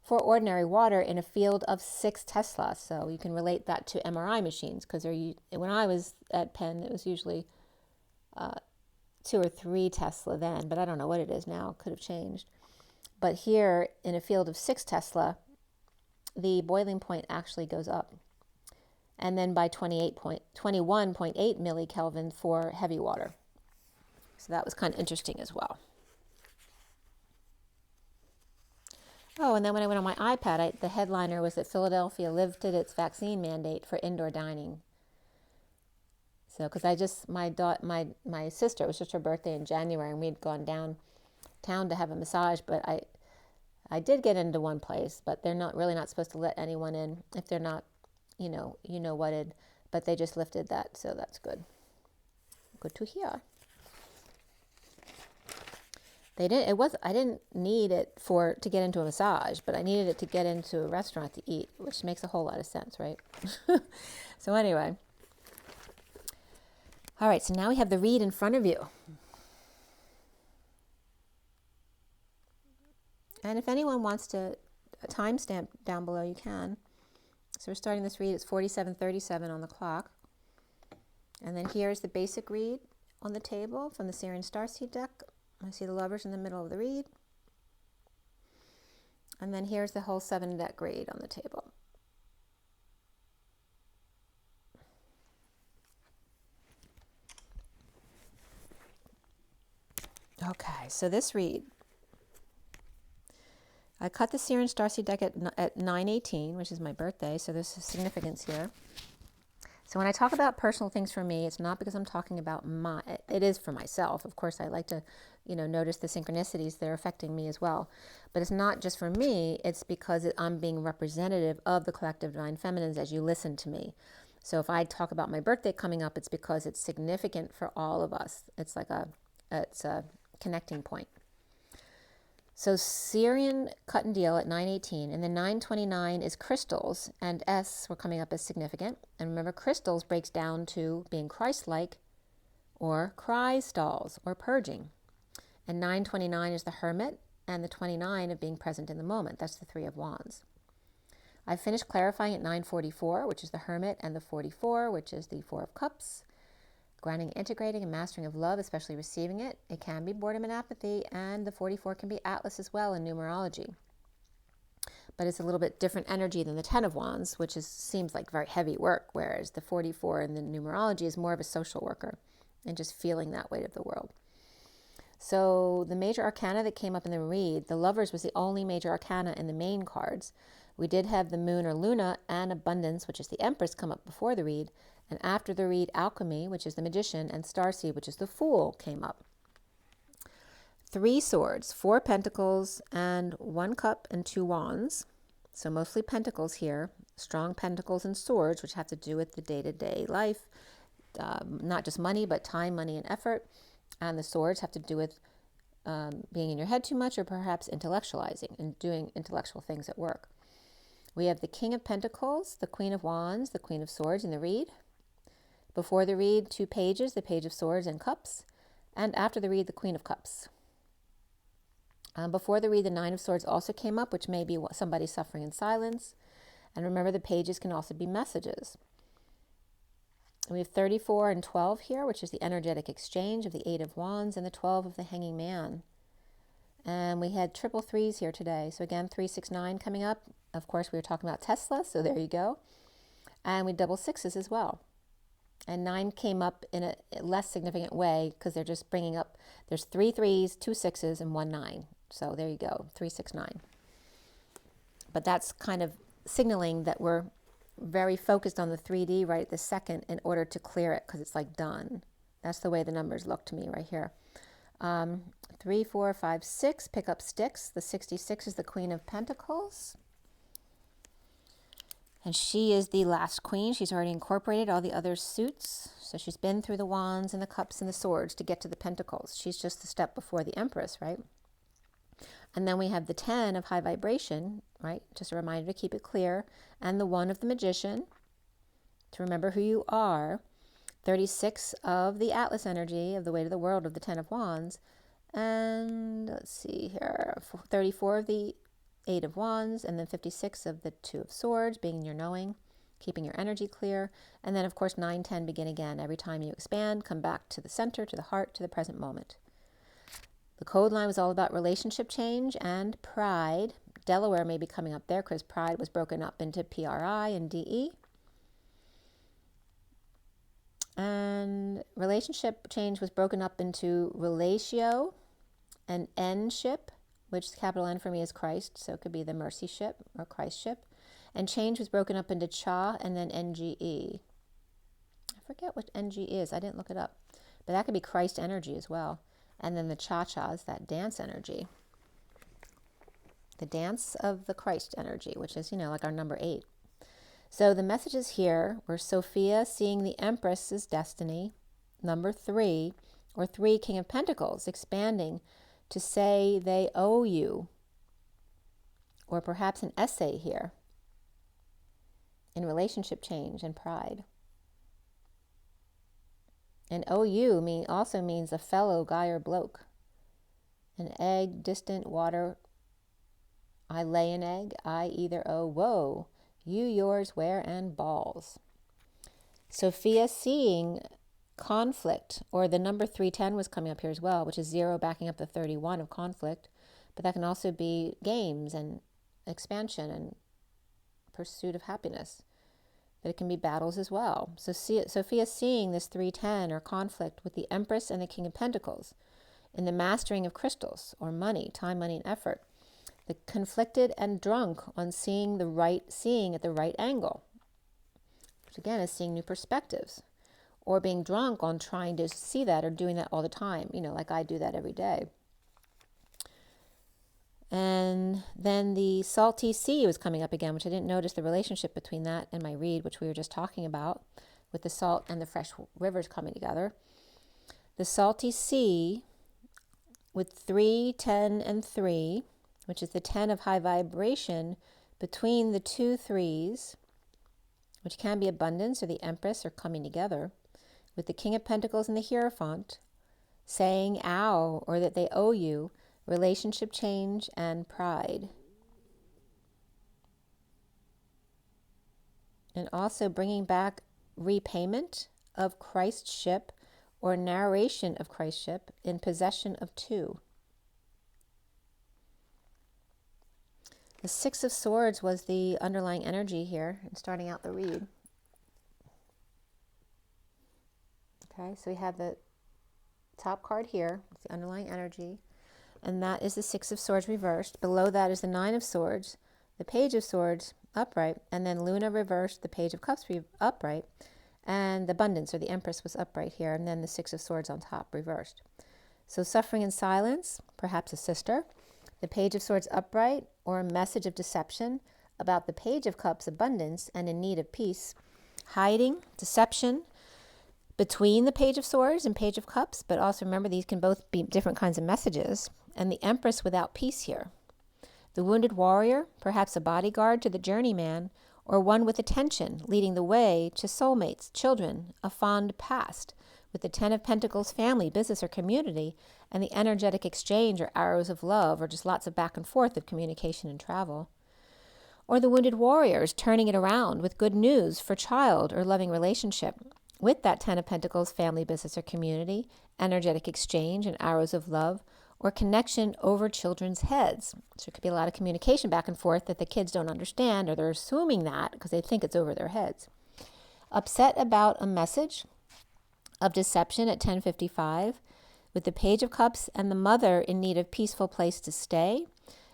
for ordinary water in a field of 6 Tesla. So you can relate that to MRI machines, because when I was at Penn, it was usually 2 or 3 Tesla then, but I don't know what it is now. It could have changed. But here, in a field of 6 Tesla, the boiling point actually goes up. And then by 21.8 millikelvin for heavy water. So that was kind of interesting as well. Oh, and then when I went on my iPad, the headliner was that Philadelphia lifted its vaccine mandate for indoor dining. So, because my sister, it was just her birthday in January, and we'd gone downtown to have a massage, but I did get into one place, but they're not supposed to let anyone in if they're not, whatted, but they just lifted that, so that's good. Good to hear. I didn't need it to get into a massage, but I needed it to get into a restaurant to eat, which makes a whole lot of sense, right? So anyway. All right, so now we have the read in front of you. And if anyone wants to timestamp down below, you can. So we're starting this read, it's 47:37 on the clock. And then here's the basic read on the table from the SIRIAN Starseed deck. I see the lovers in the middle of the read. And then here's the whole 7-deck read on the table. Okay, so this read, I cut the SIRIAN Starseed deck at 9/18, which is my birthday, so there's significance here. So when I talk about personal things for me, it's not because I'm talking about it is for myself. Of course, I like to, notice the synchronicities that are affecting me as well. But it's not just for me, it's because I'm being representative of the collective divine feminines as you listen to me. So if I talk about my birthday coming up, it's because it's significant for all of us. It's like it's a connecting point. So SIRIAN cut and deal at 9:18, and then 9:29 is crystals, and S, we're coming up as significant. And remember, crystals breaks down to being Christ-like, or crystals, or purging. And 9:29 is the hermit, and the 29 of being present in the moment. That's the 3 of Wands. I finished clarifying at 9:44, which is the hermit, and the 44, which is the 4 of Cups. Grounding, integrating, and mastering of love, especially receiving it. It can be boredom and apathy, and the 44 can be Atlas as well in numerology. But it's a little bit different energy than the 10 of Wands, which seems like very heavy work, whereas the 44 in the numerology is more of a social worker and just feeling that weight of the world. So the major arcana that came up in the read, the Lovers was the only major arcana in the main cards. We did have the Moon or Luna and Abundance, which is the Empress, come up before the read. And after the read, Alchemy, which is the Magician, and Starseed, which is the Fool, came up. 3 swords, 4 pentacles, and 1 cup and 2 wands. So mostly pentacles here. strong pentacles and swords, which have to do with the day-to-day life, not just money, but time, money, and effort. And the swords have to do with being in your head too much, or perhaps intellectualizing and doing intellectual things at work. We have the King of Pentacles, the Queen of Wands, the Queen of Swords in the read. Before the read, 2 pages, the Page of Swords and Cups. And after the read, the Queen of Cups. Before the read, the 9 of Swords also came up, which may be somebody suffering in silence. And remember, the pages can also be messages. We have 34 and 12 here, which is the energetic exchange of the 8 of Wands and the 12 of the Hanging Man. And we had triple threes here today. So again, 369 coming up. Of course, we were talking about Tesla, so there you go. And we double sixes as well. And 9 came up in a less significant way because they're just bringing up, there's 3 threes, 2 sixes, and 1 9. So there you go, 369. But that's kind of signaling that we're very focused on the 3D right at the second in order to clear it, because it's like done. That's the way the numbers look to me right here. 3, 4, 5, 6, pick up sticks. The 66 is the Queen of Pentacles. And she is the last queen. She's already incorporated all the other suits. So she's been through the wands and the cups and the swords to get to the pentacles. She's just the step before the Empress, right? And then we have the 10 of high vibration, right? Just a reminder to keep it clear. And the 1 of the magician, to remember who you are. 36 of the Atlas energy, of the weight of the world, of the 10 of wands. And let's see here, 34 of the 8 of wands, and then 56 of the 2 of swords, being in your knowing, keeping your energy clear. And then, of course, 9, 10, begin again. Every time you expand, come back to the center, to the heart, to the present moment. The code line was all about relationship change and pride. Delaware may be coming up there because pride was broken up into PRI and DE. And relationship change was broken up into relatio and N-ship, which capital N for me is Christ, so it could be the mercy ship or Christ ship. And change was broken up into cha and then NGE. I forget what NG is. I didn't look it up. But that could be Christ energy as well. And then the cha-cha is that dance energy. The dance of the Christ energy, which is, like our number 8. So the messages here were Sophia seeing the Empress's destiny, number 3, or 3, King of Pentacles, expanding to say they owe you, or perhaps an essay here in relationship change and pride. And OU also means a fellow guy or bloke. An egg, distant, water. I lay an egg. I either owe. Whoa. You, yours, where, and balls. Sophia seeing conflict, or the number 310 was coming up here as well, which is 0 backing up the 31 of conflict. But that can also be games and expansion and pursuit of happiness. But it can be battles as well. So Sophia seeing this 310 or conflict with the Empress and the King of Pentacles in the mastering of crystals or money, time, money, and effort. The conflicted and drunk on seeing at the right angle, which again is seeing new perspectives, or being drunk on trying to see that or doing that all the time, like I do that every day. And then the salty sea was coming up again, which I didn't notice the relationship between that and my read, which we were just talking about, with the salt and the fresh rivers coming together. The salty sea with 3, 10, and 3, which is the 10 of high vibration between the 2 3s, which can be abundance or the Empress or coming together, with the King of Pentacles and the Hierophant saying ow, or that they owe you, relationship change and pride. And also bringing back repayment of Christ's ship or narration of Christ's ship in possession of 2. The 6 of Swords was the underlying energy here and starting out the read. Okay, so we have the top card here, it's the underlying energy. And that is the 6 of Swords reversed. Below that is the 9 of Swords, the Page of Swords upright, and then Luna reversed, the Page of Cups upright, and the Abundance or the Empress was upright here, and then the 6 of Swords on top reversed. So suffering in silence, perhaps a sister, the Page of Swords upright, or a message of deception, about the Page of Cups, abundance and in need of peace, hiding, deception between the Page of Swords and Page of Cups, but also remember these can both be different kinds of messages, and the Empress without peace here. The wounded warrior, perhaps a bodyguard to the journeyman, or one with attention, leading the way to soulmates, children, a fond past, with the Ten of Pentacles, family, business, or community, and the energetic exchange or arrows of love, or just lots of back and forth of communication and travel. Or the wounded warriors turning it around with good news for child or loving relationship, with that Ten of Pentacles, family, business, or community, energetic exchange and arrows of love, or connection over children's heads. So it could be a lot of communication back and forth that the kids don't understand, or they're assuming that because they think it's over their heads. Upset about a message of deception at 10:55, with the Page of Cups and the mother in need of peaceful place to stay,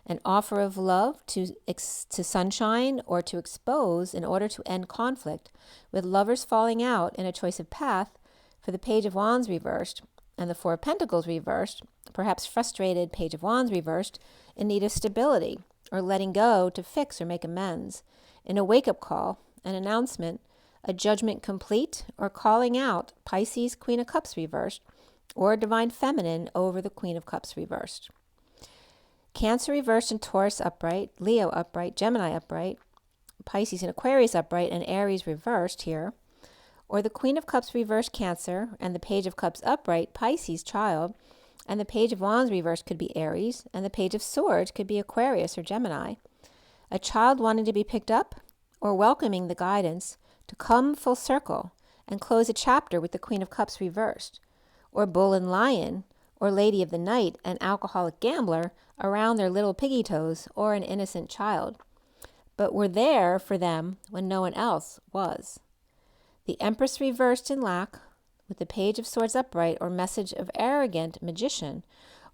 an offer of love to sunshine or to expose in order to end conflict, with lovers falling out in a choice of path for the Page of Wands reversed, and the Four of Pentacles reversed, perhaps frustrated Page of Wands reversed, in need of stability, or letting go to fix or make amends, in a wake-up call, an announcement, a judgment complete, or calling out Pisces, Queen of Cups reversed, or Divine Feminine over the Queen of Cups reversed. Cancer reversed and Taurus upright, Leo upright, Gemini upright, Pisces and Aquarius upright, and Aries reversed here. Or the Queen of Cups reversed Cancer, and the Page of Cups upright, Pisces child, and the Page of Wands reversed could be Aries, and the Page of Swords could be Aquarius or Gemini. A child wanting to be picked up, or welcoming the guidance to come full circle and close a chapter with the Queen of Cups reversed. Or Bull and Lion, or Lady of the Night, an alcoholic gambler around their little piggy toes, or an innocent child, but were there for them when no one else was. The Empress reversed in lack, with the Page of Swords upright, or message of arrogant magician,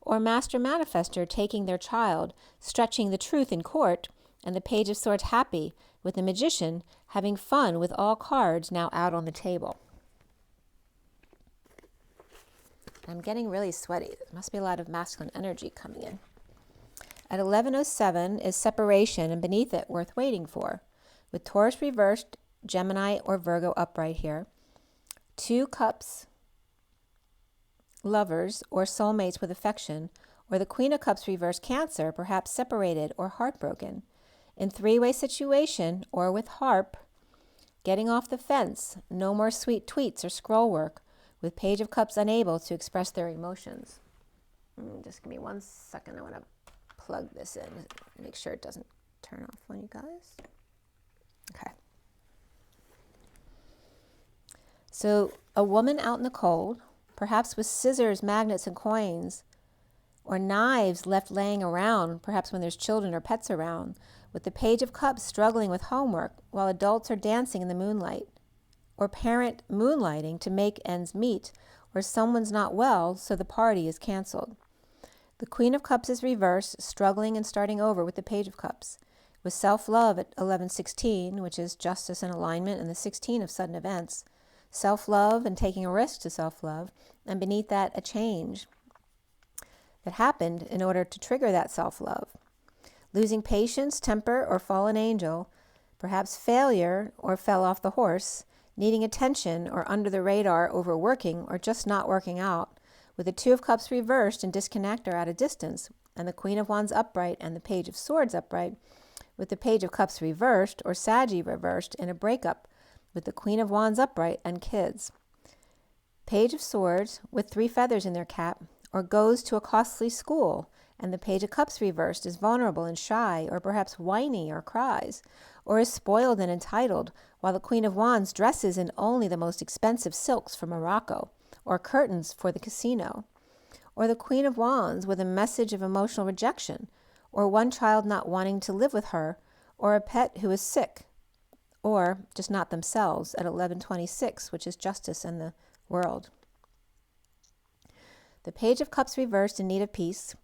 or master manifester taking their child, stretching the truth in court, and the Page of Swords happy, with the magician having fun with all cards now out on the table. I'm getting really sweaty. There must be a lot of masculine energy coming in. At 11:07 is separation, and beneath it, worth waiting for, with Taurus reversed, Gemini or Virgo upright here. Two Cups, lovers or soulmates with affection, or the Queen of Cups reversed Cancer, perhaps separated or heartbroken. In three-way situation or with harp, getting off the fence, no more sweet tweets or scroll work, with Page of Cups unable to express their emotions. Just give me 1 second. I want to plug this in, make sure it doesn't turn off on you guys. Okay. So a woman out in the cold, perhaps with scissors, magnets, and coins, or knives left laying around, perhaps when there's children or pets around, with the Page of Cups struggling with homework while adults are dancing in the moonlight, or parent moonlighting to make ends meet, or someone's not well, so the party is canceled. The Queen of Cups is reversed, struggling and starting over with the Page of Cups, with self-love at 11:16, which is justice and alignment, and the 16 of sudden events, self-love and taking a risk to self-love, and beneath that, a change that happened in order to trigger that self-love. Losing patience, temper, or fallen angel, perhaps failure or fell off the horse, needing attention or under the radar, overworking, or just not working out, with the Two of Cups reversed and disconnect or at a distance, and the Queen of Wands upright and the Page of Swords upright, with the Page of Cups reversed or Saggy reversed in a breakup, with the Queen of Wands upright and kids. Page of Swords with 3 feathers in their cap, or goes to a costly school, and the Page of Cups reversed is vulnerable and shy, or perhaps whiny or cries, or is spoiled and entitled, while the Queen of Wands dresses in only the most expensive silks from Morocco, or curtains for the casino. Or the Queen of Wands with a message of emotional rejection, or one child not wanting to live with her, or a pet who is sick, or just not themselves at 11:26, which is justice and the world. The Page of Cups reversed in need of peace.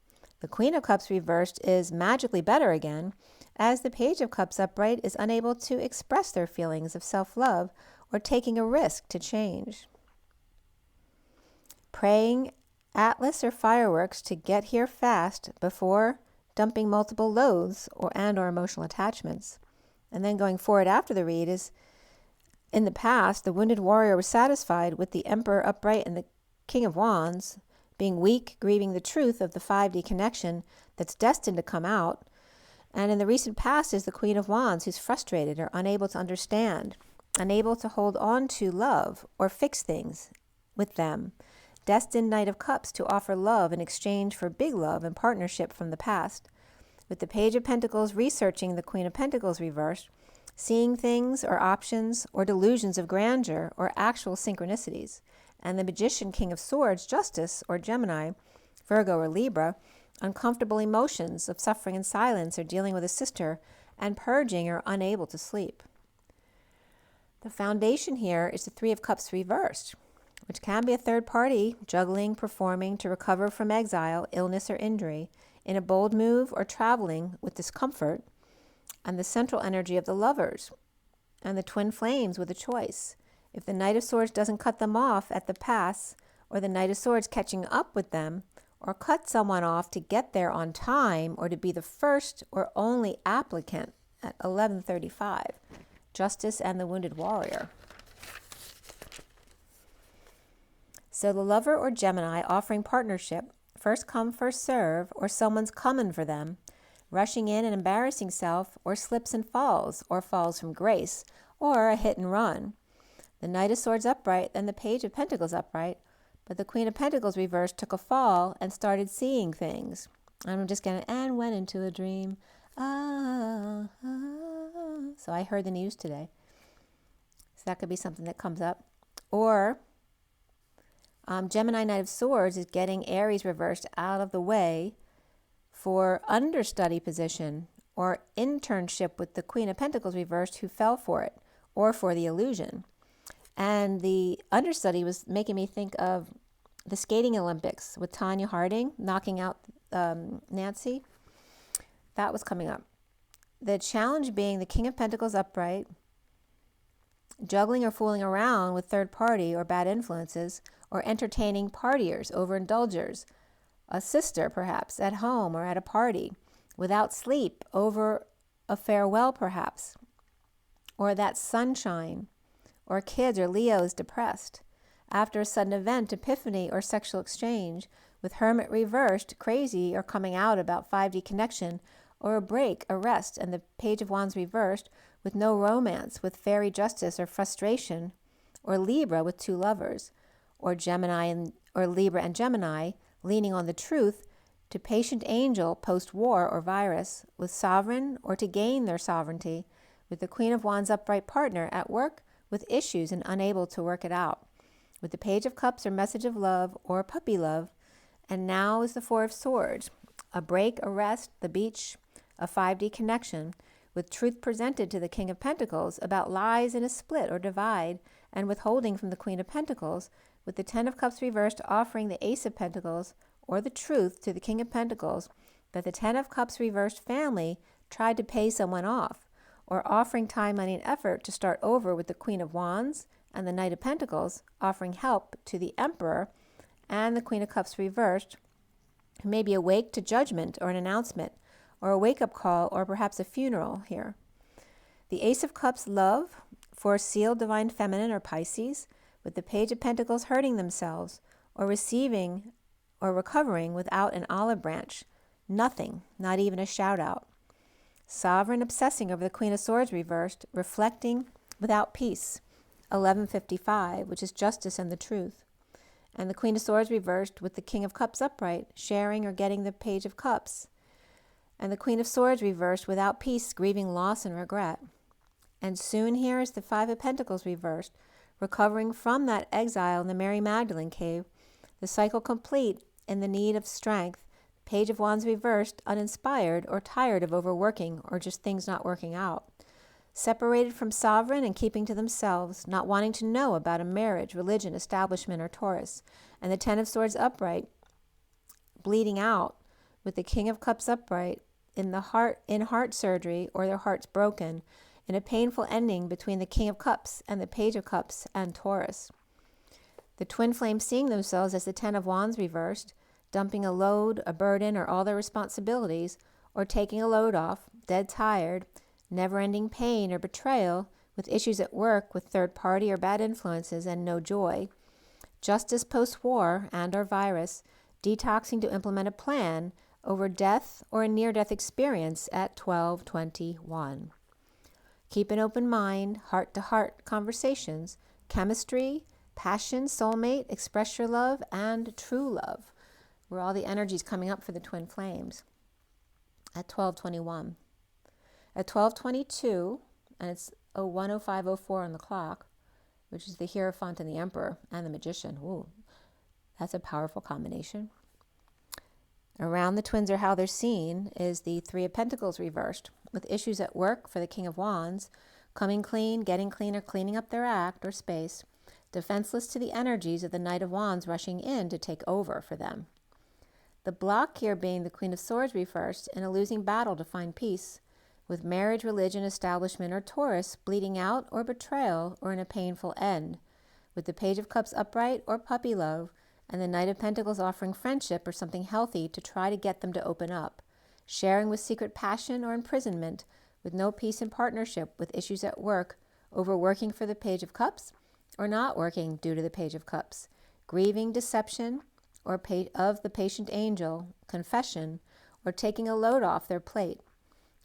The Queen of Cups reversed is magically better again, as the Page of Cups upright is unable to express their feelings of self-love or taking a risk to change. Praying Atlas or fireworks to get here fast before dumping multiple loads or emotional attachments. And then going forward after the read is, in the past, the wounded warrior was satisfied with the Emperor upright and the King of Wands being weak, grieving the truth of the 5D connection that's destined to come out. And in the recent past is the Queen of Wands, who's frustrated or unable to understand, unable to hold on to love or fix things with them. Destined Knight of Cups to offer love in exchange for big love and partnership from the past. With the Page of Pentacles researching the Queen of Pentacles reversed, seeing things or options or delusions of grandeur or actual synchronicities. And the Magician, King of Swords, Justice, or Gemini, Virgo, or Libra, uncomfortable emotions of suffering in silence or dealing with a sister and purging or unable to sleep. The foundation here is the Three of Cups reversed, which can be a third party juggling, performing to recover from exile, illness, or injury, in a bold move or traveling with discomfort, and the central energy of the Lovers, and the Twin Flames with a choice. If the Knight of Swords doesn't cut them off at the pass, or the Knight of Swords catching up with them, or cut someone off to get there on time, or to be the first or only applicant at 11:35, Justice and the Wounded Warrior. So the Lover or Gemini offering partnership, first come, first serve, or someone's coming for them, rushing in and embarrassing self, or slips and falls, or falls from grace, or a hit and run. The Knight of Swords upright and the Page of Pentacles upright, but the Queen of Pentacles reversed took a fall and started seeing things. I'm just going to, and went into a dream. So I heard the news today. So that could be something that comes up. Or Gemini Knight of Swords is getting Aries reversed out of the way for understudy position or internship with the Queen of Pentacles reversed who fell for it, or for the illusion. And the understudy was making me think of the skating Olympics with Tanya Harding knocking out Nancy. That was coming up. The challenge being the King of Pentacles upright, juggling or fooling around with third party or bad influences, or entertaining partiers, overindulgers, a sister perhaps at home or at a party, without sleep, over a farewell perhaps, or that sunshine, or kids or Leos depressed, after a sudden event, epiphany, or sexual exchange, with Hermit reversed, crazy or coming out about 5D connection, or a break, a rest, and the Page of Wands reversed, with no romance, with fairy justice or frustration, or Libra with two lovers, or Gemini or Libra and Gemini, leaning on the truth, to patient angel post-war or virus, with sovereign or to gain their sovereignty, with the Queen of Wands upright partner at work with issues and unable to work it out, with the Page of Cups or message of love or puppy love, and now is the Four of Swords, a break, a rest, the beach, a 5D connection, with truth presented to the King of Pentacles about lies in a split or divide, and withholding from the Queen of Pentacles, with the Ten of Cups reversed offering the Ace of Pentacles or the truth to the King of Pentacles that the Ten of Cups reversed family tried to pay someone off, or offering time, money, and effort to start over with the Queen of Wands and the Knight of Pentacles offering help to the Emperor and the Queen of Cups reversed, who may be awake to judgment or an announcement or a wake-up call or perhaps a funeral here. The Ace of Cups love for sealed divine feminine or Pisces, with the Page of Pentacles hurting themselves or receiving or recovering without an olive branch, nothing, not even a shout out. Sovereign obsessing over the Queen of Swords reversed, reflecting without peace, 11:55, which is justice and the truth. And the Queen of Swords reversed with the King of Cups upright, sharing or getting the Page of Cups. And the Queen of Swords reversed without peace, grieving loss and regret. And soon here is the Five of Pentacles reversed, recovering from that exile in the Mary Magdalene cave, the cycle complete in the need of strength, Page of Wands reversed, uninspired or tired of overworking or just things not working out. Separated from sovereign and keeping to themselves, not wanting to know about a marriage, religion, establishment, or Taurus. And the Ten of Swords upright, bleeding out, with the King of Cups upright, in heart surgery or their hearts broken, in a painful ending between the King of Cups and the Page of Cups and Taurus. The twin flames seeing themselves as the Ten of Wands reversed, dumping a load, a burden, or all their responsibilities, or taking a load off, dead tired, never-ending pain or betrayal, with issues at work with third party or bad influences and no joy, justice post-war and or virus, detoxing to implement a plan over death or a near-death experience at 12:21. Keep an open mind, heart-to-heart conversations, chemistry, passion, soulmate, express your love, and true love, where all the energy is coming up for the twin flames at 12:21. At 12:22, and it's 01:05:04 on the clock, which is the Hierophant and the Emperor and the Magician. Ooh, that's a powerful combination. Around the twins, or how they're seen, is the Three of Pentacles reversed, with issues at work for the King of Wands, coming clean, getting clean, or cleaning up their act or space, defenseless to the energies of the Knight of Wands rushing in to take over for them. The block here being the Queen of Swords reversed in a losing battle to find peace, with marriage, religion, establishment, or Taurus bleeding out or betrayal or in a painful end, with the Page of Cups upright or puppy love, and the Knight of Pentacles offering friendship or something healthy to try to get them to open up, sharing with secret passion or imprisonment, with no peace in partnership, with issues at work over working for the Page of Cups or not working due to the Page of Cups, grieving deception or of the patient angel, confession, or taking a load off their plate,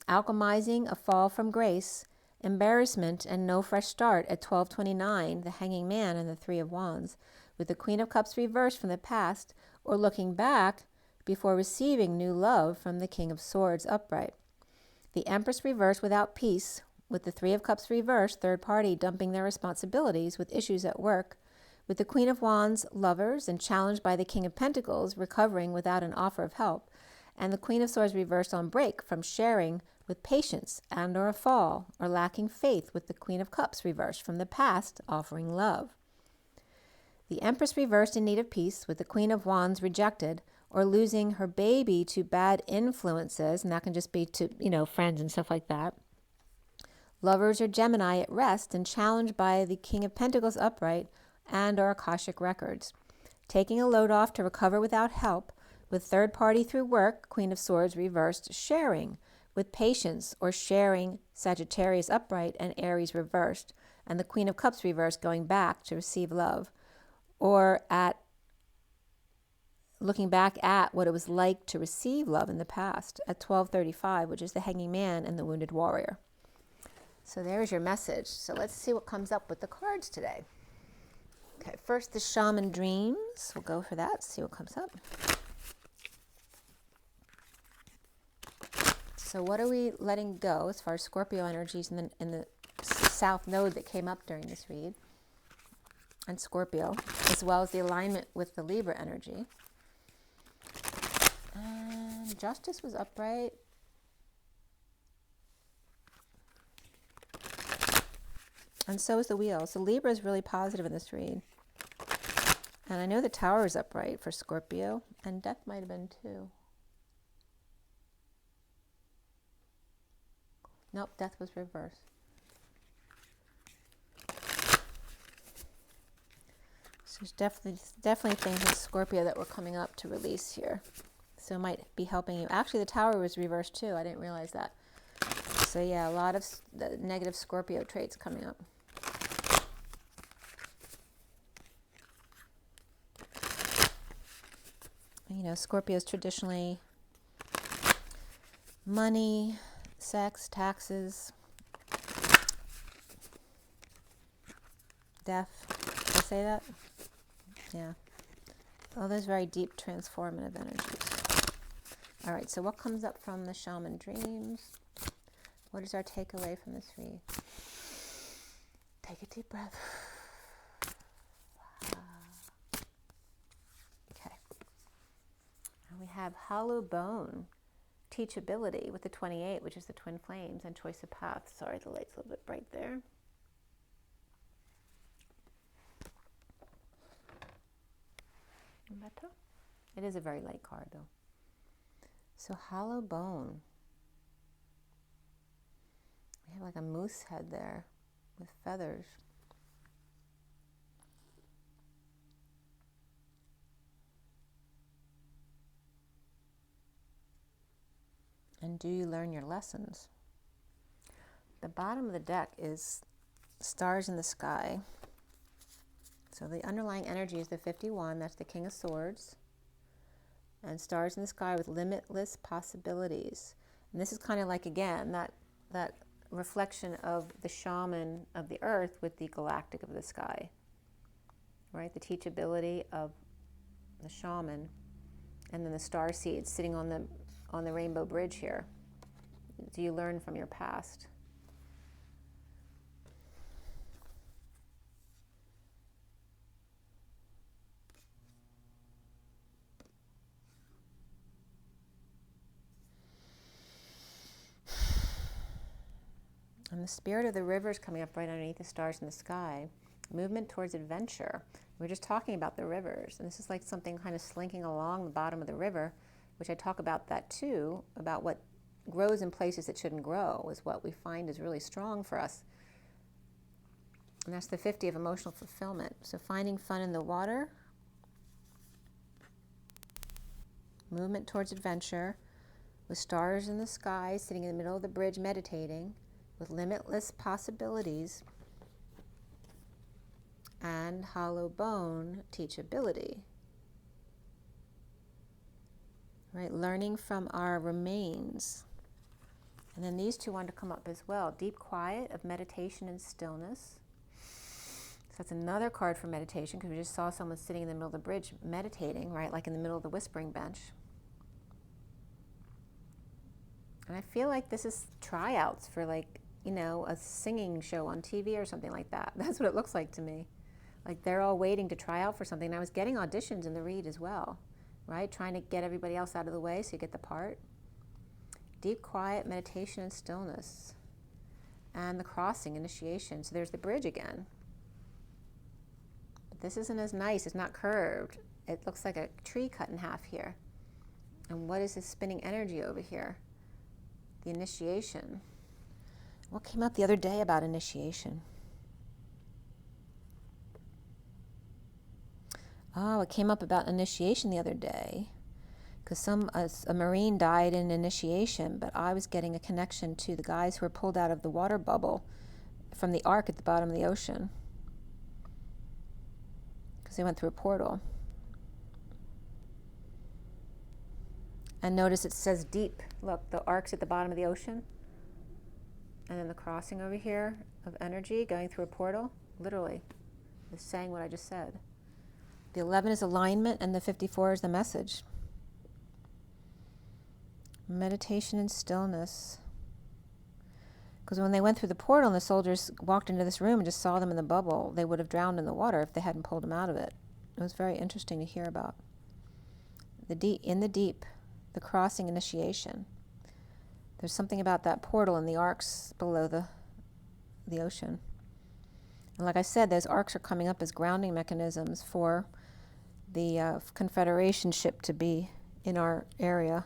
alchemizing a fall from grace, embarrassment, and no fresh start at 12:29, the Hanging Man and the Three of Wands, with the Queen of Cups reversed from the past, or looking back before receiving new love from the King of Swords upright. The Empress reversed without peace, with the Three of Cups reversed, third party dumping their responsibilities with issues at work, with the Queen of Wands lovers and challenged by the King of Pentacles recovering without an offer of help, and the Queen of Swords reversed on break from sharing with patience and or a fall, or lacking faith, with the Queen of Cups reversed from the past offering love. The Empress reversed in need of peace, with the Queen of Wands rejected or losing her baby to bad influences, and that can just be to, friends and stuff like that. Lovers or Gemini at rest and challenged by the King of Pentacles upright and or Akashic records. Taking a load off to recover without help, with third party through work, Queen of Swords reversed, sharing with patience or sharing, Sagittarius upright and Aries reversed, and the Queen of Cups reversed going back to receive love, or at looking back at what it was like to receive love in the past at 12:35, which is the Hanging Man and the Wounded Warrior. So there's your message. So let's see what comes up with the cards today. Okay, first the Shaman Dreams. We'll go for that, see what comes up. So what are we letting go as far as Scorpio energies in the South Node that came up during this read, and Scorpio, as well as the alignment with the Libra energy. And Justice was upright. And so is the Wheel. So Libra is really positive in this read. And I know the Tower is upright for Scorpio, and Death might have been too. Nope, Death was reversed. So there's definitely things in Scorpio that were coming up to release here. So it might be helping you. Actually, the Tower was reversed too. I didn't realize that. So yeah, a lot of the negative Scorpio traits coming up. Scorpio is traditionally money, sex, taxes, death. Did I say that? Yeah. All those very deep transformative energies. All right, so what comes up from the Shaman Dreams? What is our takeaway from this read? Take a deep breath. Okay. And we have Hollow Bone, Teachability with the 28, which is the Twin Flames, and Choice of Path. Sorry, the light's a little bit bright there. Better? It is a very light card, though. So Hollow Bone. We have like a moose head there with feathers. And do you learn your lessons? The bottom of the deck is stars in the sky. So the underlying energy is the 51, that's the King of Swords. And stars in the sky with limitless possibilities. And this is kind of like, again, that reflection of the shaman of the earth with the galactic of the sky. Right? The teachability of the shaman. And then the starseed sitting on the rainbow bridge here. Do you learn from your past? And the spirit of the river is coming up right underneath the stars in the sky. Movement towards adventure. We're just talking about the rivers. And this is like something kind of slinking along the bottom of the river, which I talk about that too, about what grows in places it shouldn't grow is what we find is really strong for us. And that's the 50 of emotional fulfillment. So finding fun in the water. Movement towards adventure. With stars in the sky, sitting in the middle of the bridge meditating. With limitless possibilities, and hollow bone teachability. Right, learning from our remains. And then these two want to come up as well. Deep quiet of meditation and stillness. So that's another card for meditation, because we just saw someone sitting in the middle of the bridge meditating, right, like in the middle of the whispering bench. And I feel like this is tryouts for, like, you know, a singing show on TV or something like that. That's what it looks like to me. Like they're all waiting to try out for something. And I was getting auditions in the read as well, right? Trying to get everybody else out of the way so you get the part. Deep quiet, meditation and stillness. And the crossing, initiation. So there's the bridge again. But this isn't as nice. It's not curved. It looks like a tree cut in half here. And what is this spinning energy over here? The initiation. What came up the other day about initiation? Oh, it came up about initiation the other day because a Marine died in initiation, but I was getting a connection to the guys who were pulled out of the water bubble from the ark at the bottom of the ocean because they went through a portal. And notice it says deep. Look, the ark's at the bottom of the ocean. And then the crossing over here of energy going through a portal, literally, is saying what I just said. The 11 is alignment and the 54 is the message. Meditation and stillness. Because when they went through the portal and the soldiers walked into this room and just saw them in the bubble, they would have drowned in the water if they hadn't pulled them out of it. It was very interesting to hear about. In the deep, the crossing initiation. There's something about that portal and the arcs below the ocean. And like I said, those arcs are coming up as grounding mechanisms for the Confederation ship to be in our area.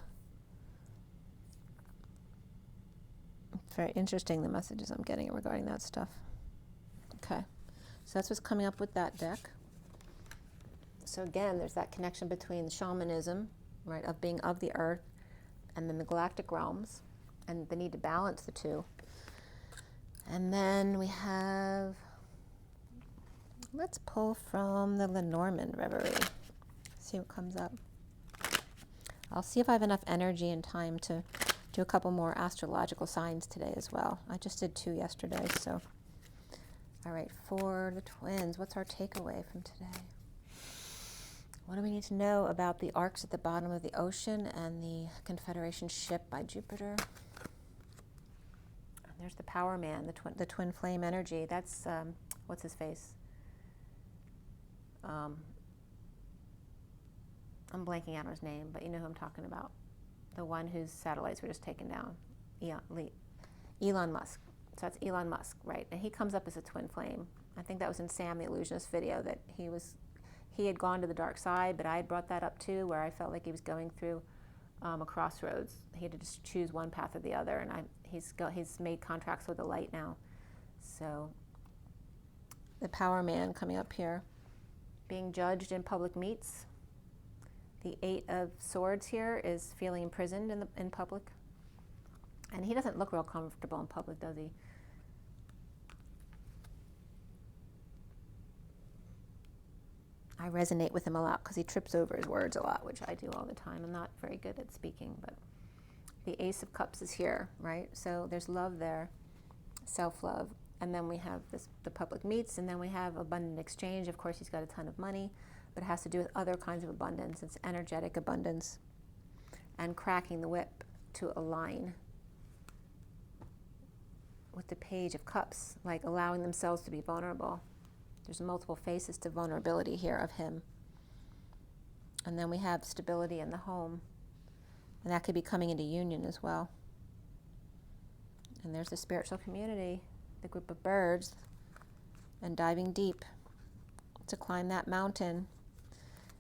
It's very interesting, the messages I'm getting regarding that stuff. Okay, so that's what's coming up with that deck. So again, there's that connection between shamanism, right, of being of the earth, and then the galactic realms, and the need to balance the two. And then we have, let's pull from the Lenormand Reverie, see what comes up. I'll see if I have enough energy and time to do a couple more astrological signs today as well. I just did 2 yesterday, so. All right, for the twins, what's our takeaway from today? What do we need to know about the arcs at the bottom of the ocean and the Confederation ship by Jupiter? And there's the Power Man, the twin flame energy. That's, what's his face? I'm blanking out on his name, but you know who I'm talking about. The one whose satellites were just taken down. Elon Musk. So that's Elon Musk, right? And he comes up as a twin flame. I think that was in Sam the Illusionist video that he had gone to the dark side, but I had brought that up too, where I felt like he was going through a crossroads. He had to just choose one path or the other, and he's made contracts with the light now. So the Power Man coming up here, being judged in public meets. The 8 of Swords here is feeling imprisoned in public, and he doesn't look real comfortable in public, does he? I resonate with him a lot because he trips over his words a lot, which I do all the time. I'm not very good at speaking, but the Ace of Cups is here, right? So there's love there, self-love. And then we have the public meets, and then we have abundant exchange. Of course, he's got a ton of money, but it has to do with other kinds of abundance. It's energetic abundance. And cracking the whip to align with the Page of Cups, like allowing themselves to be vulnerable. There's multiple faces to vulnerability here of him. And then we have stability in the home. And that could be coming into union as well. And there's the spiritual community, the group of birds, and diving deep to climb that mountain.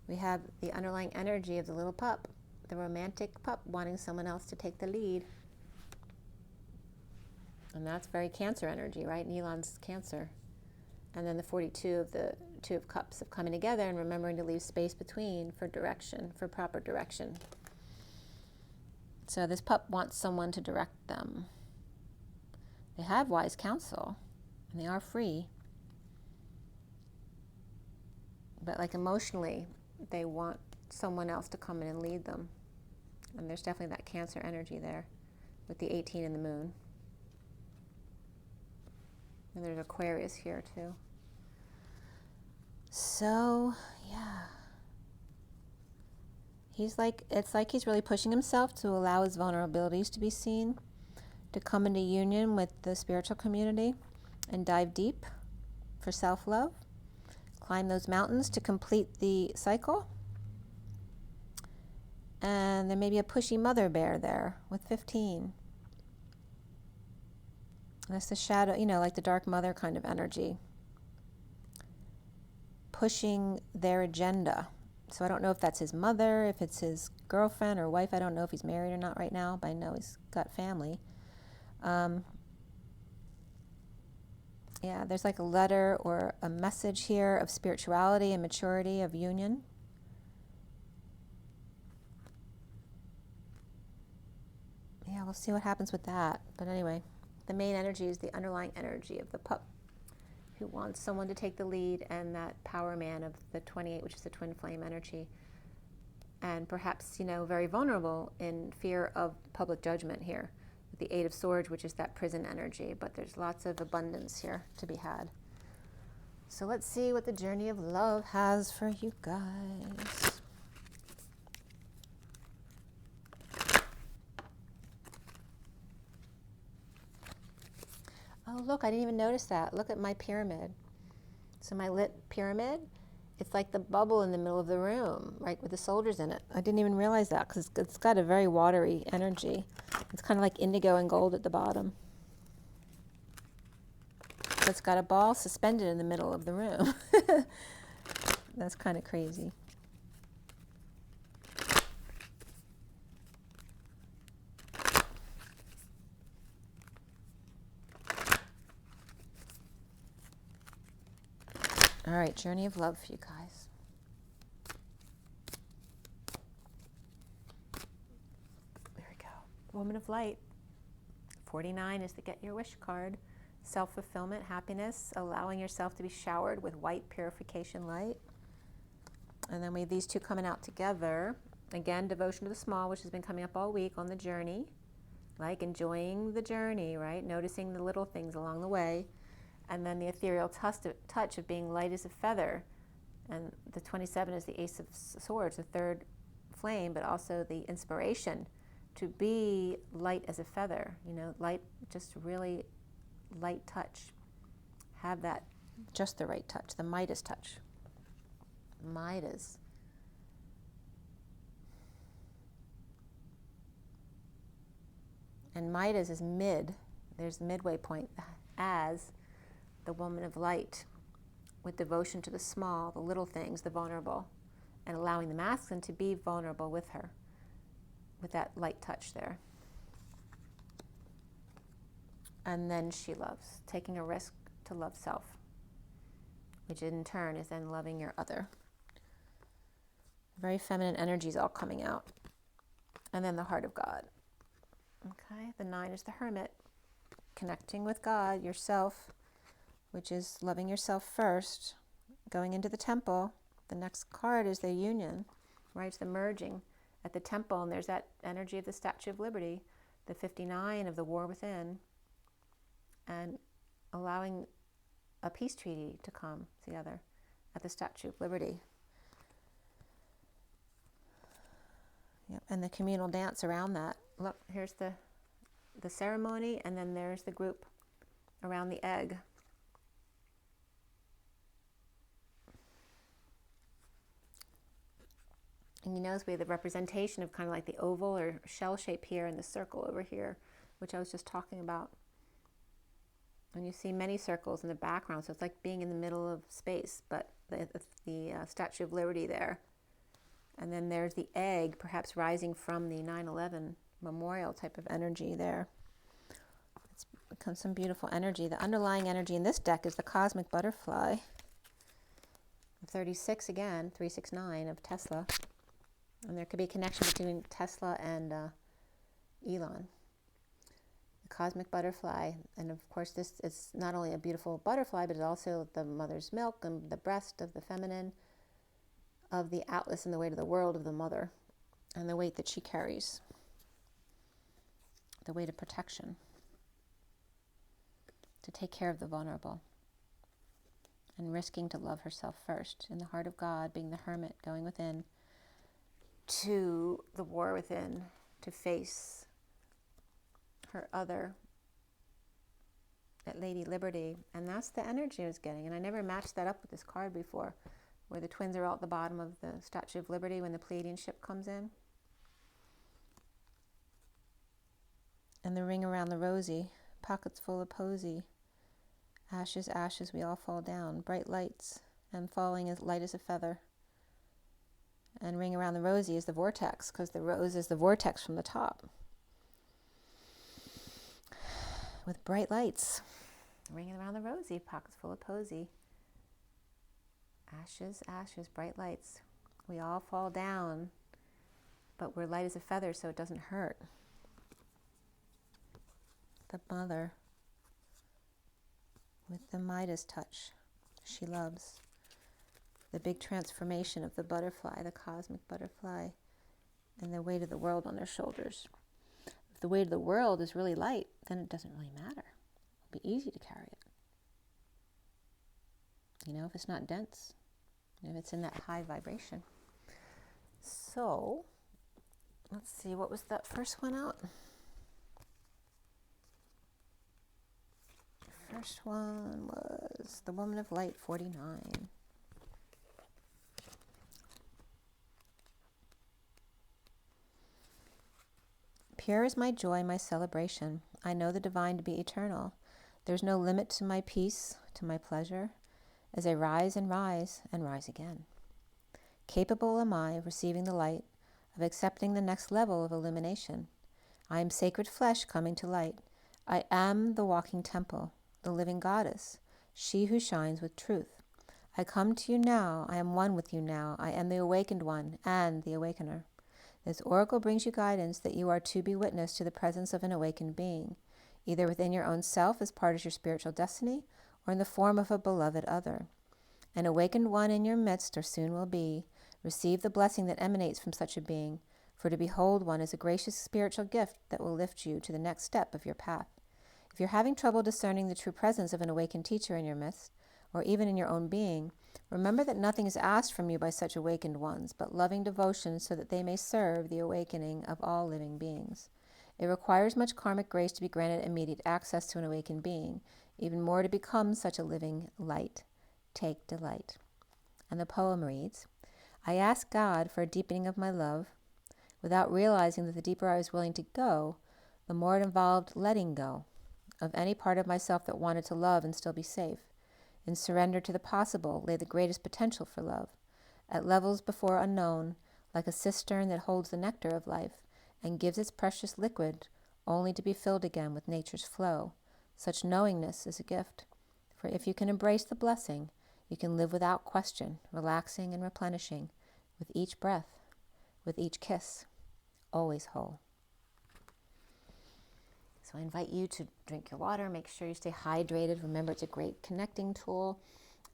We have the underlying energy of the little pup, the romantic pup wanting someone else to take the lead. And that's very Cancer energy, right? Elon's Cancer. And then the 42 of the Two of Cups of coming together and remembering to leave space between for direction, for proper direction. So this pup wants someone to direct them. They have wise counsel, and they are free. But like emotionally, they want someone else to come in and lead them. And there's definitely that Cancer energy there with the 18 and the moon. And there's Aquarius here too. So, yeah. It's like he's really pushing himself to allow his vulnerabilities to be seen, to come into union with the spiritual community and dive deep for self-love, climb those mountains to complete the cycle. And there may be a pushy mother bear there with 15. That's the shadow, like the dark mother kind of energy, pushing their agenda. So I don't know if that's his mother, if it's his girlfriend or wife. I don't know if he's married or not right now, but I know he's got family. Yeah, there's like a letter or a message here of spirituality and maturity, of union. Yeah, we'll see what happens with that. But anyway, the main energy is the underlying energy of the pup who wants someone to take the lead, and that power man of the 28, which is the twin flame energy. And perhaps, very vulnerable in fear of public judgment here. With the 8 of Swords, which is that prison energy. But there's lots of abundance here to be had. So let's see what the journey of love has for you guys. Oh, look, I didn't even notice that. Look at my pyramid. So my lit pyramid, it's like the bubble in the middle of the room, right, with the soldiers in it. I didn't even realize that because it's got a very watery energy. It's kind of like indigo and gold at the bottom. So it's got a ball suspended in the middle of the room. That's kind of crazy. All right, journey of love for you guys. There we go. Woman of Light. 49 is the Get Your Wish card. Self-fulfillment, happiness, allowing yourself to be showered with white purification light. And then we have these two coming out together. Again, devotion to the small, which has been coming up all week on the journey. Like enjoying the journey, right? Noticing the little things along the way. And then the ethereal touch of being light as a feather. And the 27 is the Ace of Swords, the third flame, but also the inspiration to be light as a feather. Light, just really light touch. Have that, just the right touch, the Midas touch. Midas. And Midas is mid. There's the midway point as the woman of light, with devotion to the small, the little things, the vulnerable, and allowing the masculine to be vulnerable with her, with that light touch there. And then she loves, taking a risk to love self, which in turn is then loving your other. Very feminine energies all coming out. And then the heart of God. Okay, the 9 is the Hermit, connecting with God, yourself, which is loving yourself first, going into the temple, The next card is the union, right? It's the merging at the temple, and there's that energy of the Statue of Liberty, the 59 of the war within, and allowing a peace treaty to come together at the Statue of Liberty. Yep. And the communal dance around that. Look, here's the ceremony, and then there's the group around the egg. And you notice we have the representation of kind of like the oval or shell shape here and the circle over here, which I was just talking about. And you see many circles in the background, so it's like being in the middle of space, but the Statue of Liberty there. And then there's the egg, perhaps rising from the 9/11 memorial type of energy there. It's become some beautiful energy. The underlying energy in this deck is the cosmic butterfly. 36 again, 369 of Tesla. And there could be a connection between Tesla and Elon. The cosmic butterfly, and of course this is not only a beautiful butterfly, but it's also the mother's milk and the breast of the feminine, of the atlas and the weight of the world of the mother, and the weight that she carries, the weight of protection, to take care of the vulnerable, and risking to love herself first, in the heart of God, being the hermit, going within, to the war within, to face her other at Lady Liberty. And that's the energy I was getting. And I never matched that up with this card before, where the twins are all at the bottom of the Statue of Liberty when the Pleiadian ship comes in. And the ring around the rosy, pockets full of posy. Ashes, ashes, we all fall down. Bright lights, and falling as light as a feather. And ring around the rosy is the vortex, because the rose is the vortex from the top. With bright lights. Ringing around the rosy, pockets full of posy. Ashes, ashes, bright lights. We all fall down, but we're light as a feather, so it doesn't hurt. The mother, with the Midas touch, she loves. The big transformation of the butterfly, the cosmic butterfly, and the weight of the world on their shoulders. If the weight of the world is really light, then it doesn't really matter. It'll be easy to carry it. You know, if it's not dense, if it's in that high vibration. So, let's see, what was that first one out? First one was the Woman of Light, 49. Pure is my joy, my celebration. I know the divine to be eternal. There's no limit to my peace, to my pleasure, as I rise and rise and rise again. Capable am I of receiving the light, of accepting the next level of illumination. I am sacred flesh coming to light. I am the walking temple, the living goddess, she who shines with truth. I come to you now. I am one with you now. I am the awakened one and the awakener. This oracle brings you guidance that you are to be witness to the presence of an awakened being, either within your own self as part of your spiritual destiny, or in the form of a beloved other. An awakened one in your midst, or soon will be. Receive the blessing that emanates from such a being, for to behold one is a gracious spiritual gift that will lift you to the next step of your path. If you're having trouble discerning the true presence of an awakened teacher in your midst, or even in your own being, remember that nothing is asked from you by such awakened ones, but loving devotion so that they may serve the awakening of all living beings. It requires much karmic grace to be granted immediate access to an awakened being, even more to become such a living light. Take delight. And the poem reads, I asked God for a deepening of my love, without realizing that the deeper I was willing to go, the more it involved letting go of any part of myself that wanted to love and still be safe. In surrender to the possible lay the greatest potential for love. At levels before unknown, like a cistern that holds the nectar of life and gives its precious liquid only to be filled again with nature's flow, such knowingness is a gift. For if you can embrace the blessing, you can live without question, relaxing and replenishing, with each breath, with each kiss, always whole. So I invite you to drink your water, make sure you stay hydrated. Remember, it's a great connecting tool.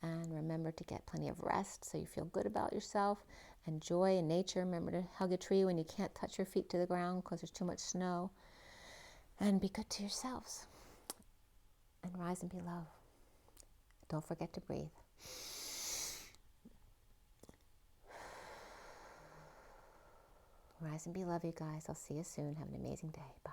And remember to get plenty of rest so you feel good about yourself. And joy in nature. Remember to hug a tree when you can't touch your feet to the ground because there's too much snow. And be good to yourselves. And rise and be love. Don't forget to breathe. Rise and be love, you guys. I'll see you soon. Have an amazing day. Bye.